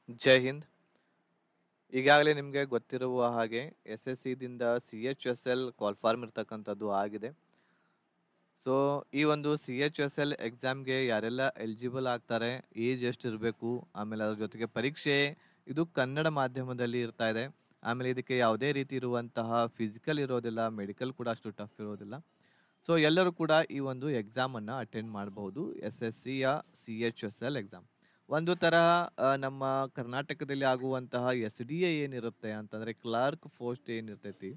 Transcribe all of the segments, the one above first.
ಜೈ ಹಿಂದ್. ಈಗಾಗಲೇ ನಿಮಗೆ ಗೊತ್ತಿರುವ ಹಾಗೆ SSC ದಿಂದ CHSL ಕಾಲ್ಫಾರ್ಮ್ ಇರ್ತಕ್ಕಂಥದ್ದು ಆಗಿದೆ. ಸೊ ಈ ಒಂದು CHSL ಎಕ್ಸಾಮ್ಗೆ ಯಾರೆಲ್ಲ ಎಲಿಜಿಬಲ್ ಆಗ್ತಾರೆ, ಏಜ್ ಎಷ್ಟು ಇರಬೇಕು, ಆಮೇಲೆ ಅದ್ರ ಜೊತೆಗೆ ಪರೀಕ್ಷೆ ಇದು ಕನ್ನಡ ಮಾಧ್ಯಮದಲ್ಲಿ ಇರ್ತಾ ಇದೆ. ಆಮೇಲೆ ಇದಕ್ಕೆ ಯಾವುದೇ ರೀತಿ ಇರುವಂತಹ ಫಿಸಿಕಲ್ ಇರೋದಿಲ್ಲ, ಮೆಡಿಕಲ್ ಕೂಡ ಅಷ್ಟು ಟಫ್ ಇರೋದಿಲ್ಲ. ಸೊ ಎಲ್ಲರೂ ಕೂಡ ಈ ಒಂದು ಎಕ್ಸಾಮನ್ನು ಅಟೆಂಡ್ ಮಾಡಬಹುದು. SSCಯ CHSL ಎಕ್ಸಾಮ್ ಒಂದು ತರಹ ನಮ್ಮ ಕರ್ನಾಟಕದಲ್ಲಿ ಆಗುವಂತಹ SDA ಏನಿರುತ್ತೆ ಅಂತಂದರೆ ಕ್ಲರ್ಕ್ ಪೋಸ್ಟ್ ಏನಿರ್ತೈತಿ,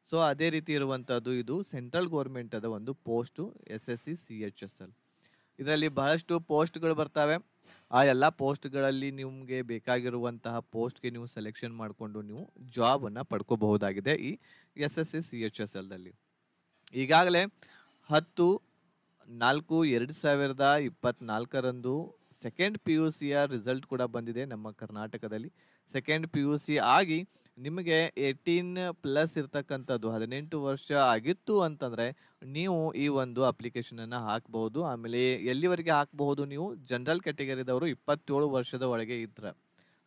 ಸೊ ಅದೇ ರೀತಿ ಇರುವಂಥದ್ದು ಇದು ಸೆಂಟ್ರಲ್ ಗೌರ್ಮೆಂಟದ ಒಂದು ಪೋಸ್ಟು SSC CHSL. ಇದರಲ್ಲಿ ಬಹಳಷ್ಟು ಪೋಸ್ಟ್ಗಳು ಬರ್ತವೆ. ಆ ಎಲ್ಲ ಪೋಸ್ಟ್ಗಳಲ್ಲಿ ನಿಮಗೆ ಬೇಕಾಗಿರುವಂತಹ ಪೋಸ್ಟ್ಗೆ ನೀವು ಸೆಲೆಕ್ಷನ್ ಮಾಡಿಕೊಂಡು ನೀವು ಜಾಬನ್ನು ಪಡ್ಕೋಬಹುದಾಗಿದೆ ಈ SSC CHSLದಲ್ಲಿ. ಈಗಾಗಲೇ 10/4/2024 ಸೆಕೆಂಡ್ PUCಯ ರಿಸಲ್ಟ್ ಕೂಡ ಬಂದಿದೆ ನಮ್ಮ ಕರ್ನಾಟಕದಲ್ಲಿ. ಸೆಕೆಂಡ್ PUC ಆಗಿ ನಿಮಗೆ 18+ ಇರ್ತಕ್ಕಂಥದ್ದು 18 ವರ್ಷ ಆಗಿತ್ತು ಅಂತಂದರೆ ನೀವು ಈ ಒಂದು ಅಪ್ಲಿಕೇಶನನ್ನು ಹಾಕಬಹುದು. ಆಮೇಲೆ ಎಲ್ಲಿವರೆಗೆ ಹಾಕಬಹುದು, ನೀವು ಜನರಲ್ ಕ್ಯಾಟಗರಿದವರು 27 ವರ್ಷದ ಒಳಗೆ ಇದ್ರೆ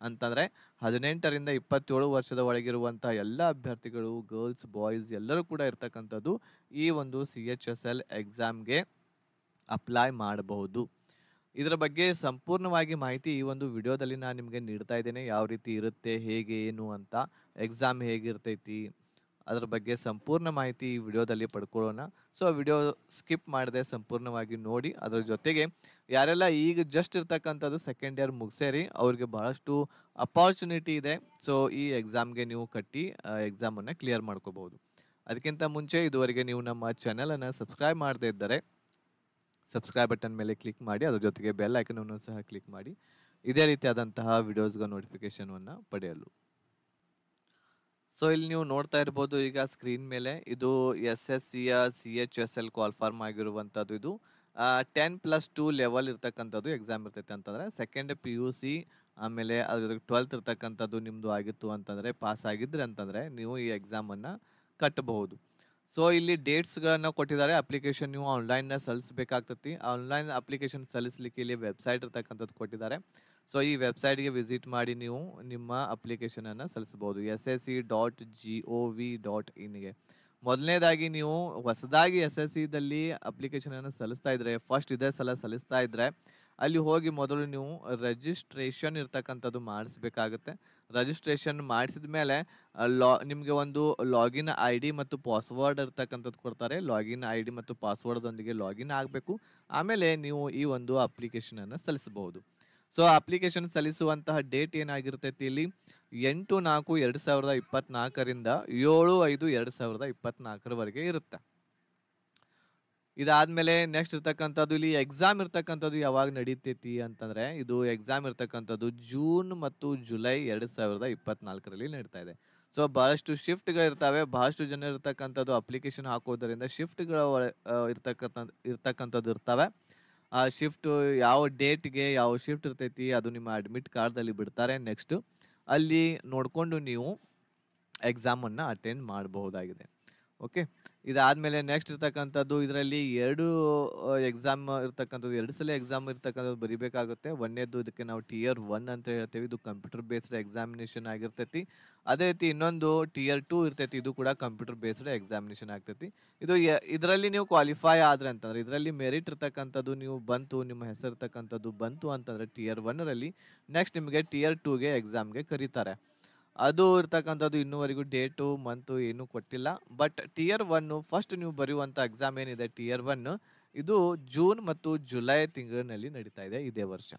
ಅಂತಂದರೆ 18ರಿಂದ 27 ವರ್ಷದ ಒಳಗಿರುವಂಥ ಎಲ್ಲ ಅಭ್ಯರ್ಥಿಗಳು, ಗರ್ಲ್ಸ್ ಬಾಯ್ಸ್ ಎಲ್ಲರೂ ಕೂಡ ಇರ್ತಕ್ಕಂಥದ್ದು ಈ ಒಂದು CHSL ಎಕ್ಸಾಮ್ಗೆ ಅಪ್ಲೈ ಮಾಡಬಹುದು. ಇದರ ಬಗ್ಗೆ ಸಂಪೂರ್ಣವಾಗಿ ಮಾಹಿತಿ ಈ ಒಂದು ವಿಡಿಯೋದಲ್ಲಿ ನಾನು ನಿಮಗೆ ನೀಡ್ತಾ ಇದ್ದೇನೆ. ಯಾವ ರೀತಿ ಇರುತ್ತೆ, ಹೇಗೆ ಏನು ಅಂತ, ಎಕ್ಸಾಮ್ ಹೇಗಿರ್ತೈತಿ, ಅದರ ಬಗ್ಗೆ ಸಂಪೂರ್ಣ ಮಾಹಿತಿ ಈ ವಿಡಿಯೋದಲ್ಲಿ ಪಡ್ಕೊಳ್ಳೋಣ. ಸೊ ವಿಡಿಯೋ ಸ್ಕಿಪ್ ಮಾಡದೆ ಸಂಪೂರ್ಣವಾಗಿ ನೋಡಿ. ಅದರ ಜೊತೆಗೆ ಯಾರೆಲ್ಲ ಈಗ ಜಸ್ಟ್ ಇರ್ತಕ್ಕಂಥದ್ದು ಸೆಕೆಂಡ್ ಇಯರ್ ಮುಗಿಸೇರಿ, ಅವ್ರಿಗೆ ಬಹಳಷ್ಟು ಅಪಾರ್ಚುನಿಟಿ ಇದೆ. ಸೊ ಈ ಎಕ್ಸಾಮ್ಗೆ ನೀವು ಕಟ್ಟಿ ಎಕ್ಸಾಮನ್ನು ಕ್ಲಿಯರ್ ಮಾಡ್ಕೋಬಹುದು. ಅದಕ್ಕಿಂತ ಮುಂಚೆ ಇದುವರೆಗೆ ನೀವು ನಮ್ಮ ಚಾನಲನ್ನು ಸಬ್ಸ್ಕ್ರೈಬ್ ಮಾಡದೇ ಇದ್ದರೆ ಸಬ್ಸ್ಕ್ರೈಬ್ ಬಟನ್ ಮೇಲೆ ಕ್ಲಿಕ್ ಮಾಡಿ, ಅದ್ರ ಜೊತೆಗೆ ಬೆಲ್ ಐಕನನ್ನು ಸಹ ಕ್ಲಿಕ್ ಮಾಡಿ ಇದೇ ರೀತಿಯಾದಂತಹ ವಿಡಿಯೋಸ್ಗಳ ನೋಟಿಫಿಕೇಶನನ್ನು ಪಡೆಯಲು. ಸೊ ಇಲ್ಲಿ ನೀವು ನೋಡ್ತಾ ಇರ್ಬೋದು ಈಗ ಸ್ಕ್ರೀನ್ ಮೇಲೆ, ಇದು SSCಯ CHSL ಕಾಲ್ಫಾರ್ಮ್ ಆಗಿರುವಂಥದ್ದು. ಇದು 10+2 ಲೆವೆಲ್ ಇರ್ತಕ್ಕಂಥದ್ದು ಎಕ್ಸಾಮ್ ಇರ್ತೈತೆ. ಅಂತಂದರೆ ಸೆಕೆಂಡ್ PUC ಆಮೇಲೆ ಅದ್ರ ಜೊತೆಗೆ 12th ಇರ್ತಕ್ಕಂಥದ್ದು ನಿಮ್ಮದು ಆಗಿತ್ತು ಅಂತಂದರೆ, ಪಾಸ್ ಆಗಿದ್ರೆ ಅಂತಂದರೆ ನೀವು ಈ ಎಕ್ಸಾಮನ್ನು ಕಟ್ಟಬಹುದು. ಸೊ ಇಲ್ಲಿ ಡೇಟ್ಸ್ಗಳನ್ನು ಕೊಟ್ಟಿದ್ದಾರೆ. ಅಪ್ಲಿಕೇಶನ್ ನೀವು ಆನ್ಲೈನ್ನ ಸಲ್ಲಿಸಬೇಕಾಗ್ತತಿ. ಆನ್ಲೈನ್ ಅಪ್ಲಿಕೇಶನ್ ಸಲ್ಲಿಸಲಿಕ್ಕೆ ಇಲ್ಲಿ ವೆಬ್ಸೈಟ್ ಇರ್ತಕ್ಕಂಥದ್ದು ಕೊಟ್ಟಿದ್ದಾರೆ. ಸೊ ಈ ವೆಬ್ಸೈಟ್ಗೆ ವಿಸಿಟ್ ಮಾಡಿ ನೀವು ನಿಮ್ಮ ಅಪ್ಲಿಕೇಶನನ್ನು ಸಲ್ಲಿಸಬಹುದು. ssc.gov.inಗೆ ಮೊದಲನೇದಾಗಿ ನೀವು ಹೊಸದಾಗಿ SSCದಲ್ಲಿ ಅಪ್ಲಿಕೇಶನನ್ನು ಸಲ್ಲಿಸ್ತಾ ಇದ್ರೆ, ಫಸ್ಟ್ ಇದೇ ಸಲ ಸಲ್ಲಿಸ್ತಾ ಇದ್ರೆ ಅಲ್ಲಿ ಹೋಗಿ ಮೊದಲು ನೀವು ರಿಜಿಸ್ಟ್ರೇಷನ್ ಇರ್ತಕ್ಕಂಥದ್ದು ಮಾಡಿಸ್ಬೇಕಾಗುತ್ತೆ. ರಿಜಿಸ್ಟ್ರೇಷನ್ ಮಾಡಿಸಿದ ಮೇಲೆ ನಿಮಗೆ ಒಂದು ಲಾಗಿನ್ ID ಮತ್ತು ಪಾಸ್ವರ್ಡ್ ಇರ್ತಕ್ಕಂಥದ್ದು ಕೊಡ್ತಾರೆ. ಲಾಗಿನ್ ID ಮತ್ತು ಪಾಸ್ವರ್ಡ್ದೊಂದಿಗೆ ಲಾಗಿನ್ ಆಗಬೇಕು. ಆಮೇಲೆ ನೀವು ಈ ಒಂದು ಅಪ್ಲಿಕೇಶನನ್ನು ಸಲ್ಲಿಸಬಹುದು. ಸೊ ಅಪ್ಲಿಕೇಶನ್ ಸಲ್ಲಿಸುವಂತಹ ಡೇಟ್ ಏನಾಗಿರ್ತೈತಿ ಇಲ್ಲಿ 8/4/2024ರಿಂದ 7/5/2024ವರೆಗೆ ಇರುತ್ತೆ. ಇದಾದ್ಮೇಲೆ ನೆಕ್ಸ್ಟ್ ಇರ್ತಕ್ಕಂಥದ್ದು ಇಲ್ಲಿ ಎಕ್ಸಾಮ್ ಇರ್ತಕ್ಕಂಥದ್ದು ಯಾವಾಗ ನಡೀತೈತಿ ಅಂತಂದರೆ, ಇದು ಎಕ್ಸಾಮ್ ಇರ್ತಕ್ಕಂಥದ್ದು ಜೂನ್ ಮತ್ತು ಜುಲೈ 2024ರಲ್ಲಿ ನಡೀತಾ ಇದೆ. ಸೊ ಬಹಳಷ್ಟು ಶಿಫ್ಟ್ಗಳಿರ್ತವೆ, ಬಹಳಷ್ಟು ಜನ ಇರ್ತಕ್ಕಂಥದ್ದು ಅಪ್ಲಿಕೇಶನ್ ಹಾಕೋದರಿಂದ ಶಿಫ್ಟ್ಗಳ ಇರ್ತಕ್ಕಂಥದ್ದು ಇರ್ತವೆ. ಆ ಶಿಫ್ಟು ಯಾವ ಡೇಟ್ಗೆ ಯಾವ ಶಿಫ್ಟ್ ಇರ್ತೈತಿ ಅದು ನಿಮ್ಮ ಅಡ್ಮಿಟ್ ಕಾರ್ಡ್ದಲ್ಲಿ ಬಿಡ್ತಾರೆ. ನೆಕ್ಸ್ಟು ಅಲ್ಲಿ ನೋಡಿಕೊಂಡು ನೀವು ಎಕ್ಸಾಮನ್ನು ಅಟೆಂಡ್ ಮಾಡಬಹುದಾಗಿದೆ. ಓಕೆ, ಇದಾದಮೇಲೆ ನೆಕ್ಸ್ಟ್ ಇರ್ತಕ್ಕಂಥದ್ದು ಇದರಲ್ಲಿ 2 ಎಕ್ಸಾಮ್ ಇರ್ತಕ್ಕಂಥದ್ದು, 2 ಸಲ ಎಕ್ಸಾಮ್ ಇರ್ತಕ್ಕಂಥದ್ದು ಬರೀಬೇಕಾಗುತ್ತೆ. ಒಂದನೇದು ಇದಕ್ಕೆ ನಾವು Tier 1 ಅಂತ ಹೇಳ್ತೇವೆ. ಇದು ಕಂಪ್ಯೂಟರ್ ಬೇಸ್ಡ್ ಎಕ್ಸಾಮಿನೇಷನ್ ಆಗಿರ್ತೈತಿ. ಅದೇ ರೀತಿ ಇನ್ನೊಂದು Tier 2 ಇರ್ತೈತಿ. ಇದು ಕೂಡ ಕಂಪ್ಯೂಟರ್ ಬೇಸ್ಡ್ ಎಕ್ಸಾಮಿನೇಷನ್ ಆಗ್ತೈತಿ. ಇದರಲ್ಲಿ ನೀವು ಕ್ವಾಲಿಫೈ ಆದರೆ ಅಂತಂದರೆ, ಇದರಲ್ಲಿ ಮೆರಿಟ್ ಇರ್ತಕ್ಕಂಥದ್ದು ನೀವು ಬಂತು, ನಿಮ್ಮ ಹೆಸರು ಇರ್ತಕ್ಕಂಥದ್ದು ಬಂತು ಅಂತಂದರೆ Tier 1ರಲ್ಲಿ ನೆಕ್ಸ್ಟ್ ನಿಮಗೆ Tier 2ಗೆ ಎಕ್ಸಾಮ್ಗೆ ಕರೀತಾರೆ. ಅದು ಇರ್ತಕ್ಕಂಥದ್ದು ಇನ್ನೂವರೆಗೂ ಡೇಟು ಮಂತು ಏನೂ ಕೊಟ್ಟಿಲ್ಲ. ಬಟ್ Tier 1 ಫಸ್ಟ್ ನೀವು ಬರೆಯುವಂಥ ಎಕ್ಸಾಮ್ ಏನಿದೆ Tier 1 ಇದು ಜೂನ್ ಮತ್ತು ಜುಲೈ ತಿಂಗಳಿನಲ್ಲಿ ನಡೀತಾ ಇದೆ ಇದೇ ವರ್ಷ.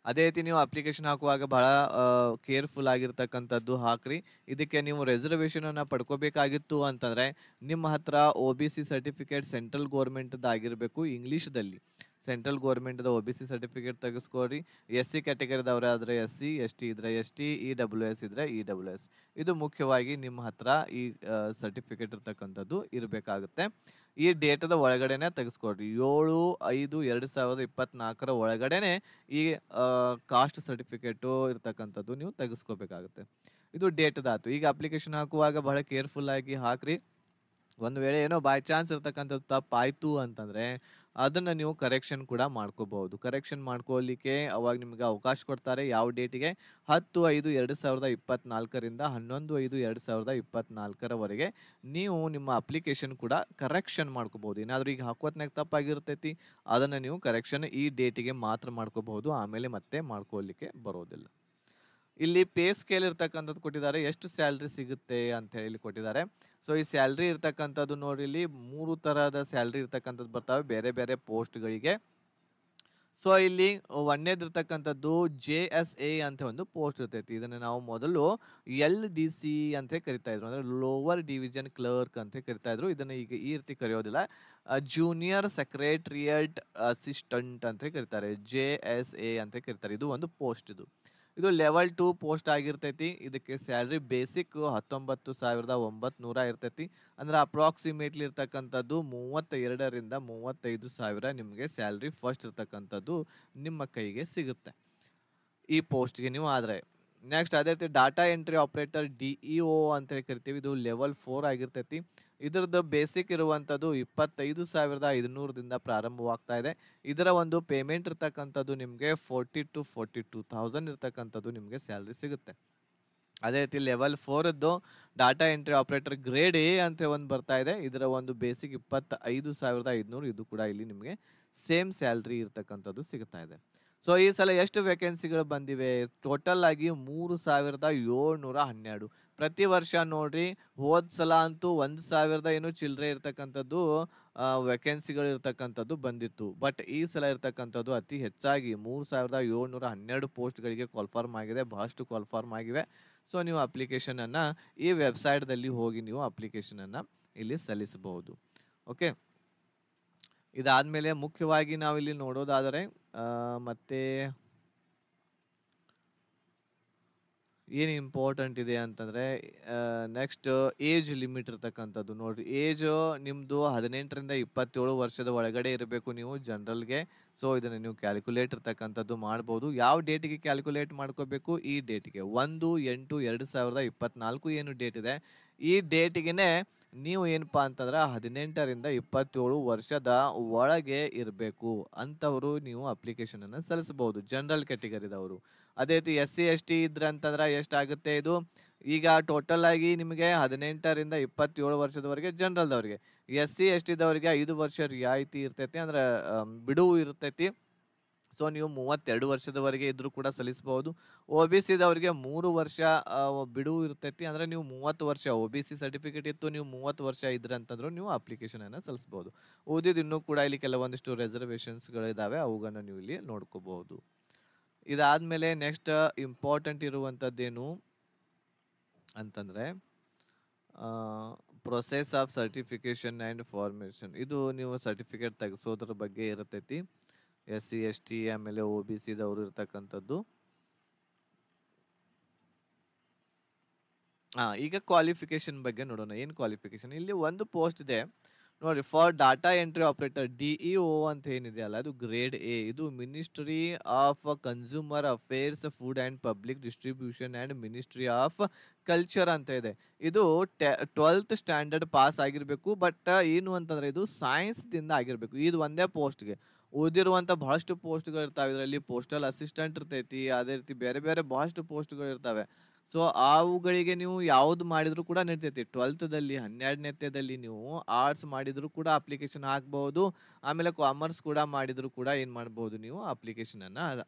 ಅದೇ ರೀತಿ ನೀವು ಅಪ್ಲಿಕೇಶನ್ ಹಾಕುವಾಗ ಬಹಳ ಕೇರ್ಫುಲ್ ಆಗಿರ್ತಕ್ಕಂಥದ್ದು ಹಾಕ್ರಿ. ಇದಕ್ಕೆ ನೀವು ರಿಸರ್ವೇಷನನ್ನು ಪಡ್ಕೋಬೇಕಾಗಿತ್ತು ಅಂತಂದರೆ ನಿಮ್ಮ ಹತ್ರ OBC ಸರ್ಟಿಫಿಕೇಟ್ ಸೆಂಟ್ರಲ್ ಗೌರ್ಮೆಂಟ್ದು ಆಗಿರಬೇಕು ಇಂಗ್ಲೀಷ್ದಲ್ಲಿ. ಸೆಂಟ್ರಲ್ ಗೌರ್ಮೆಂಟ್ದ OBC ಸರ್ಟಿಫಿಕೇಟ್ ತೆಗೆಸ್ಕೊರಿ. SC ಕ್ಯಾಟಗರಿದವರಾದರೆ SC, ST ಇದ್ದರೆ ST, EWS ಇದ್ದರೆ EWS. ಇದು ಮುಖ್ಯವಾಗಿ ನಿಮ್ಮ ಹತ್ರ ಈ ಸರ್ಟಿಫಿಕೇಟ್ ಇರ್ತಕ್ಕಂಥದ್ದು ಇರಬೇಕಾಗುತ್ತೆ. ಈ ಡೇಟದ ಒಳಗಡೆನೆ ತೆಗೆಸ್ಕೊಡ್ರಿ. 7/5/2024 ಒಳಗಡೆನೆ ಈ ಕಾಸ್ಟ್ ಸರ್ಟಿಫಿಕೇಟು ಇರ್ತಕ್ಕಂಥದ್ದು ನೀವು ತೆಗೆಸ್ಕೋಬೇಕಾಗುತ್ತೆ. ಇದು ಡೇಟ್ದಾತು. ಈಗ ಅಪ್ಲಿಕೇಶನ್ ಹಾಕುವಾಗ ಬಹಳ ಕೇರ್ಫುಲ್ಲಾಗಿ ಹಾಕ್ರಿ. ಒಂದು ವೇಳೆ ಏನೋ ಬೈ ಚಾನ್ಸ್ ಇರ್ತಕ್ಕಂಥದ್ದು ತಪ್ಪಾಯಿತು ಅಂತಂದರೆ ಅದನ್ನ ನೀವು ಕರೆಕ್ಷನ್ ಕೂಡ ಮಾಡ್ಕೋಬಹುದು. ಕರೆಕ್ಷನ್ ಮಾಡ್ಕೊಳ್ಳಿಕ್ಕೆ ಅವಾಗ ನಿಮ್ಗೆ ಅವಕಾಶ ಕೊಡ್ತಾರೆ. ಯಾವ ಡೇಟಿಗೆ? 10/5/2024 11/5/2024 ನೀವು ನಿಮ್ಮ ಅಪ್ಲಿಕೇಶನ್ ಕೂಡ ಕರೆಕ್ಷನ್ ಮಾಡ್ಕೋಬಹುದು. ಏನಾದ್ರೂ ಈಗ ಹಾಕೋತ್ನಾಗ ತಪ್ಪಾಗಿರ್ತೈತಿ, ಅದನ್ನ ನೀವು ಕರೆಕ್ಷನ್ ಈ ಡೇಟಿಗೆ ಮಾತ್ರ ಮಾಡ್ಕೋಬಹುದು, ಆಮೇಲೆ ಮತ್ತೆ ಮಾಡ್ಕೊಳ್ಳಿಕ್ಕೆ ಬರೋದಿಲ್ಲ. ಇಲ್ಲಿ ಪೇ ಸ್ಕೇಲ್ ಇರ್ತಕ್ಕಂಥದ್ದು ಕೊಟ್ಟಿದ್ದಾರೆ, ಎಷ್ಟು ಸ್ಯಾಲ್ರಿ ಸಿಗುತ್ತೆ ಅಂತ ಹೇಳಿ ಕೊಟ್ಟಿದ್ದಾರೆ. ಸೊ ಈ ಸ್ಯಾಲ್ರಿ ಇರ್ತಕ್ಕಂಥದ್ದು ನೋಡ್ರಿ, ಇಲ್ಲಿ 3 ತರಹದ ಸ್ಯಾಲ್ರಿ ಇರ್ತಕ್ಕಂಥದ್ದು ಬರ್ತಾವೆ ಬೇರೆ ಬೇರೆ ಪೋಸ್ಟ್ಗಳಿಗೆ. ಸೊ ಇಲ್ಲಿ ಒಂದೇದಿರ್ತಕ್ಕಂಥದ್ದು JSA ಅಂತ ಒಂದು ಪೋಸ್ಟ್ ಇರ್ತೈತಿ. ಇದನ್ನ ನಾವು ಮೊದಲು LDC ಅಂತ ಕರಿತಾ ಇದ್ರು, ಅಂದ್ರೆ ಲೋವರ್ ಡಿವಿಷನ್ ಕ್ಲರ್ಕ್ ಅಂತ ಕರಿತಾ ಇದ್ರು. ಇದನ್ನ ಈಗ ಈ ರೀತಿ ಕರೆಯೋದಿಲ್ಲ, ಜೂನಿಯರ್ ಸೆಕ್ರೆಟರಿಯೇಟ್ ಅಸಿಸ್ಟೆಂಟ್ ಅಂತ ಕರಿತಾರೆ, JSA ಅಂತ ಕರಿತಾರೆ. ಇದು ಒಂದು ಪೋಸ್ಟ್. ಇದು ಲೆವೆಲ್ 2 ಪೋಸ್ಟ್ ಆಗಿರ್ತೈತಿ. ಇದಕ್ಕೆ ಸ್ಯಾಲ್ರಿ ಬೇಸಿಕ್ 19,900 ಇರ್ತೈತಿ. ಅಂದ್ರೆ ಅಪ್ರಾಕ್ಸಿಮೇಟ್ಲಿ ಇರ್ತಕ್ಕಂಥದ್ದು 32,000 ರಿಂದ 35,000 ನಿಮಗೆ ಸ್ಯಾಲ್ರಿ ಫಸ್ಟ್ ಇರ್ತಕ್ಕಂಥದ್ದು ನಿಮ್ಮ ಕೈಗೆ ಸಿಗುತ್ತೆ ಈ ಪೋಸ್ಟ್ಗೆ ನೀವು ಆದ್ರೆ. ನೆಕ್ಸ್ಟ್ ಅದೇ ರೀತಿ ಡಾಟಾ ಎಂಟ್ರಿ ಆಪರೇಟರ್ DEO ಅಂತ ಹೇಳಿ ಕರಿತೀವಿ. ಇದು ಲೆವೆಲ್ 4 ಆಗಿರ್ತೈತಿ. ಇದರದ್ದು ಬೇಸಿಕ್ ಇರುವಂಥದ್ದು 25,500ದಿಂದ ಪ್ರಾರಂಭವಾಗ್ತಾ ಇದೆ. ಇದರ ಒಂದು ಪೇಮೆಂಟ್ ಇರ್ತಕ್ಕಂಥದ್ದು ನಿಮಗೆ 40,000 to 42,000 ಇರ್ತಕ್ಕಂಥದ್ದು ನಿಮಗೆ ಸ್ಯಾಲ್ರಿ ಸಿಗುತ್ತೆ. ಅದೇ ರೀತಿ ಲೆವೆಲ್ 4ದ್ದು data entry operator grade A ಅಂತ ಒಂದು ಬರ್ತಾ ಇದೆ. ಇದರ ಒಂದು ಬೇಸಿಕ್ 25,500. ಇದು ಕೂಡ ಇಲ್ಲಿ ನಿಮಗೆ ಸೇಮ್ ಸ್ಯಾಲ್ರಿ ಇರ್ತಕ್ಕಂಥದ್ದು ಸಿಗ್ತಾ ಇದೆ. ಸೊ ಈ ಸಲ ಎಷ್ಟು ವೇಕೆನ್ಸಿಗಳು ಬಂದಿವೆ? ಟೋಟಲ್ ಆಗಿ 3,712. ಪ್ರತಿ ವರ್ಷ ನೋಡ್ರಿ, ಹೋದ್ ಸಲ ಅಂತೂ 1,000 ಏನು ಚಿಲ್ಲರೆ ಇರ್ತಕ್ಕಂಥದ್ದು ವೇಕೆನ್ಸಿಗಳು ಇರ್ತಕ್ಕಂಥದ್ದು ಬಂದಿತ್ತು. ಬಟ್ ಈ ಸಲ ಇರ್ತಕ್ಕಂಥದ್ದು ಅತಿ ಹೆಚ್ಚಾಗಿ 3,712 ಪೋಸ್ಟ್ಗಳಿಗೆ ಕಾಲ್ಫಾರ್ಮ್ ಆಗಿದೆ. ಬಹಳಷ್ಟು ಕಾಲ್ಫಾರ್ಮ್ ಆಗಿವೆ. ಸೊ ನೀವು ಅಪ್ಲಿಕೇಶನ್ ಅನ್ನ ಈ ವೆಬ್ಸೈಟ್ದಲ್ಲಿ ಹೋಗಿ ನೀವು ಅಪ್ಲಿಕೇಶನ್ ಅನ್ನ ಇಲ್ಲಿ ಸಲ್ಲಿಸಬಹುದು. ಓಕೆ, ಇದಾದ್ಮೇಲೆ ಮುಖ್ಯವಾಗಿ ನಾವು ಇಲ್ಲಿ ನೋಡೋದಾದರೆ ಮತ್ತೆ ಏನು ಇಂಪಾರ್ಟೆಂಟ್ ಇದೆ ಅಂತಂದ್ರೆ, ನೆಕ್ಸ್ಟ್ ಏಜ್ ಲಿಮಿಟ್ ಇರ್ತಕ್ಕಂಥದ್ದು ನೋಡ್ರಿ. ಏಜ್ ನಿಮ್ದು 18 ರಿಂದ 27 ವರ್ಷದ ಒಳಗಡೆ ಇರಬೇಕು ನೀವು ಜನರಲ್ಗೆ. ಸೊ ಇದನ್ನ ನೀವು ಕ್ಯಾಲ್ಕುಲೇಟ್ ಇರ್ತಕ್ಕಂಥದ್ದು ಮಾಡ್ಬೋದು. ಯಾವ ಡೇಟಿಗೆ ಕ್ಯಾಲ್ಕುಲೇಟ್ ಮಾಡ್ಕೋಬೇಕು? ಈ ಡೇಟಿಗೆ 1/8/2024 ಏನು ಡೇಟ್ ಇದೆ, ಈ ಡೇಟಿಗೆನೆ ನೀವು ಏನಪ್ಪಾ ಅಂತಂದ್ರೆ 18 ರಿಂದ 27 ವರ್ಷದ ಒಳಗೆ ಇರಬೇಕು ಅಂತವರು ನೀವು ಅಪ್ಲಿಕೇಶನ್ ಅನ್ನ ಸಲ್ಲಿಸಬಹುದು, ಜನರಲ್ ಕ್ಯಾಟಗರಿದವರು. ಅದೇ ರೀತಿ SC ST ಇದ್ರೆ ಅಂತಂದ್ರೆ ಎಷ್ಟಾಗುತ್ತೆ ಇದು? ಈಗ ಟೋಟಲ್ ಆಗಿ ನಿಮಗೆ 18 ರಿಂದ 27 ವರ್ಷದವರೆಗೆ ಜನರಲ್ದವ್ರಿಗೆ, SC ST ದವರಿಗೆ 5 ವರ್ಷ ರಿಯಾಯಿತಿ ಇರ್ತೈತಿ, ಅಂದ್ರೆ ಬಿಡುವು ಇರ್ತೈತಿ. ಸೊ ನೀವು 32 ವರ್ಷದವರೆಗೆ ಇದ್ರೂ ಕೂಡ ಸಲ್ಲಿಸಬಹುದು. OBC ದವರಿಗೆ 3 ವರ್ಷ ಬಿಡುವು ಇರ್ತೈತಿ, ಅಂದ್ರೆ ನೀವು 30 ವರ್ಷ OBC ಸರ್ಟಿಫಿಕೇಟ್ ಇತ್ತು, ನೀವು 30 ವರ್ಷ ಇದ್ರೆ ಅಂತಂದ್ರು ನೀವು ಅಪ್ಲಿಕೇಶನ್ ಅನ್ನ ಸಲ್ಲಿಸಬಹುದು. ಓದಿದ್ ಇನ್ನೂ ಕೂಡ ಇಲ್ಲಿ ಕೆಲವೊಂದಿಷ್ಟು ರಿಸರ್ವೇಶನ್ಸ್ಗಳು ಇದಾವೆ, ಅವುಗಳನ್ನ ನೀವು ಇಲ್ಲಿ ನೋಡ್ಕೋಬಹುದು. ಇದಾದ್ಮೇಲೆ ನೆಕ್ಸ್ಟ್ ಇಂಪಾರ್ಟೆಂಟ್ ಇರುವಂಥದ್ದೇನು ಅಂತಂದ್ರೆ process of certification and formation. ಇದು ನೀವು ಸರ್ಟಿಫಿಕೇಟ್ ತೆಗೆಸೋದ್ರ ಬಗ್ಗೆ ಇರ್ತೈತಿ. SC ST ಆಮೇಲೆ OBC ದವರು ಇರ್ತಕ್ಕಂಥದ್ದು. ಈಗ ಕ್ವಾಲಿಫಿಕೇಶನ್ ಬಗ್ಗೆ ನೋಡೋಣ. ಏನು ಕ್ವಾಲಿಫಿಕೇಶನ್? ಇಲ್ಲಿ ಒಂದು ಪೋಸ್ಟ್ ಇದೆ ನೋಡಿ, for data entry operator DEO ಅಂತ ಏನಿದೆ ಅಲ್ಲ, ಅದು ಗ್ರೇಡ್ A. ಇದು ministry of consumer affairs, food and public distribution and ministry of culture ಅಂತ ಇದೆ. ಇದು 12th ಸ್ಟ್ಯಾಂಡರ್ಡ್ ಪಾಸ್ ಆಗಿರಬೇಕು. ಬಟ್ ಏನು ಅಂತಂದ್ರೆ ಇದು ಸೈನ್ಸ್ದಿಂದ ಆಗಿರಬೇಕು. ಇದು ಒಂದೇ ಪೋಸ್ಟ್ಗೆ. ಓದಿರುವಂಥ ಬಹಳಷ್ಟು ಪೋಸ್ಟ್ಗಳು ಇರ್ತಾವೆ ಇದರಲ್ಲಿ. ಪೋಸ್ಟಲ್ ಅಸಿಸ್ಟೆಂಟ್ ಇರ್ತೈತಿ, ಅದೇ ರೀತಿ ಬೇರೆ ಬೇರೆ ಬಹಳಷ್ಟು ಪೋಸ್ಟ್ಗಳು ಇರ್ತವೆ. ಸೊ ಅವುಗಳಿಗೆ ನೀವು ಯಾವ್ದು ಮಾಡಿದ್ರು ಕೂಡ ನಡೀತೈತಿ. 12th 12ನೇದಲ್ಲಿ ನೀವು ಆರ್ಟ್ಸ್ ಮಾಡಿದ್ರು ಕೂಡ ಅಪ್ಲಿಕೇಶನ್ ಹಾಕ್ಬಹುದು. ಆಮೇಲೆ ಕಾಮರ್ಸ್ ಕೂಡ ಮಾಡಿದ್ರು ಕೂಡ ಏನ್ ಮಾಡ್ಬಹುದು, ನೀವು ಅಪ್ಲಿಕೇಶನ್ ಅನ್ನ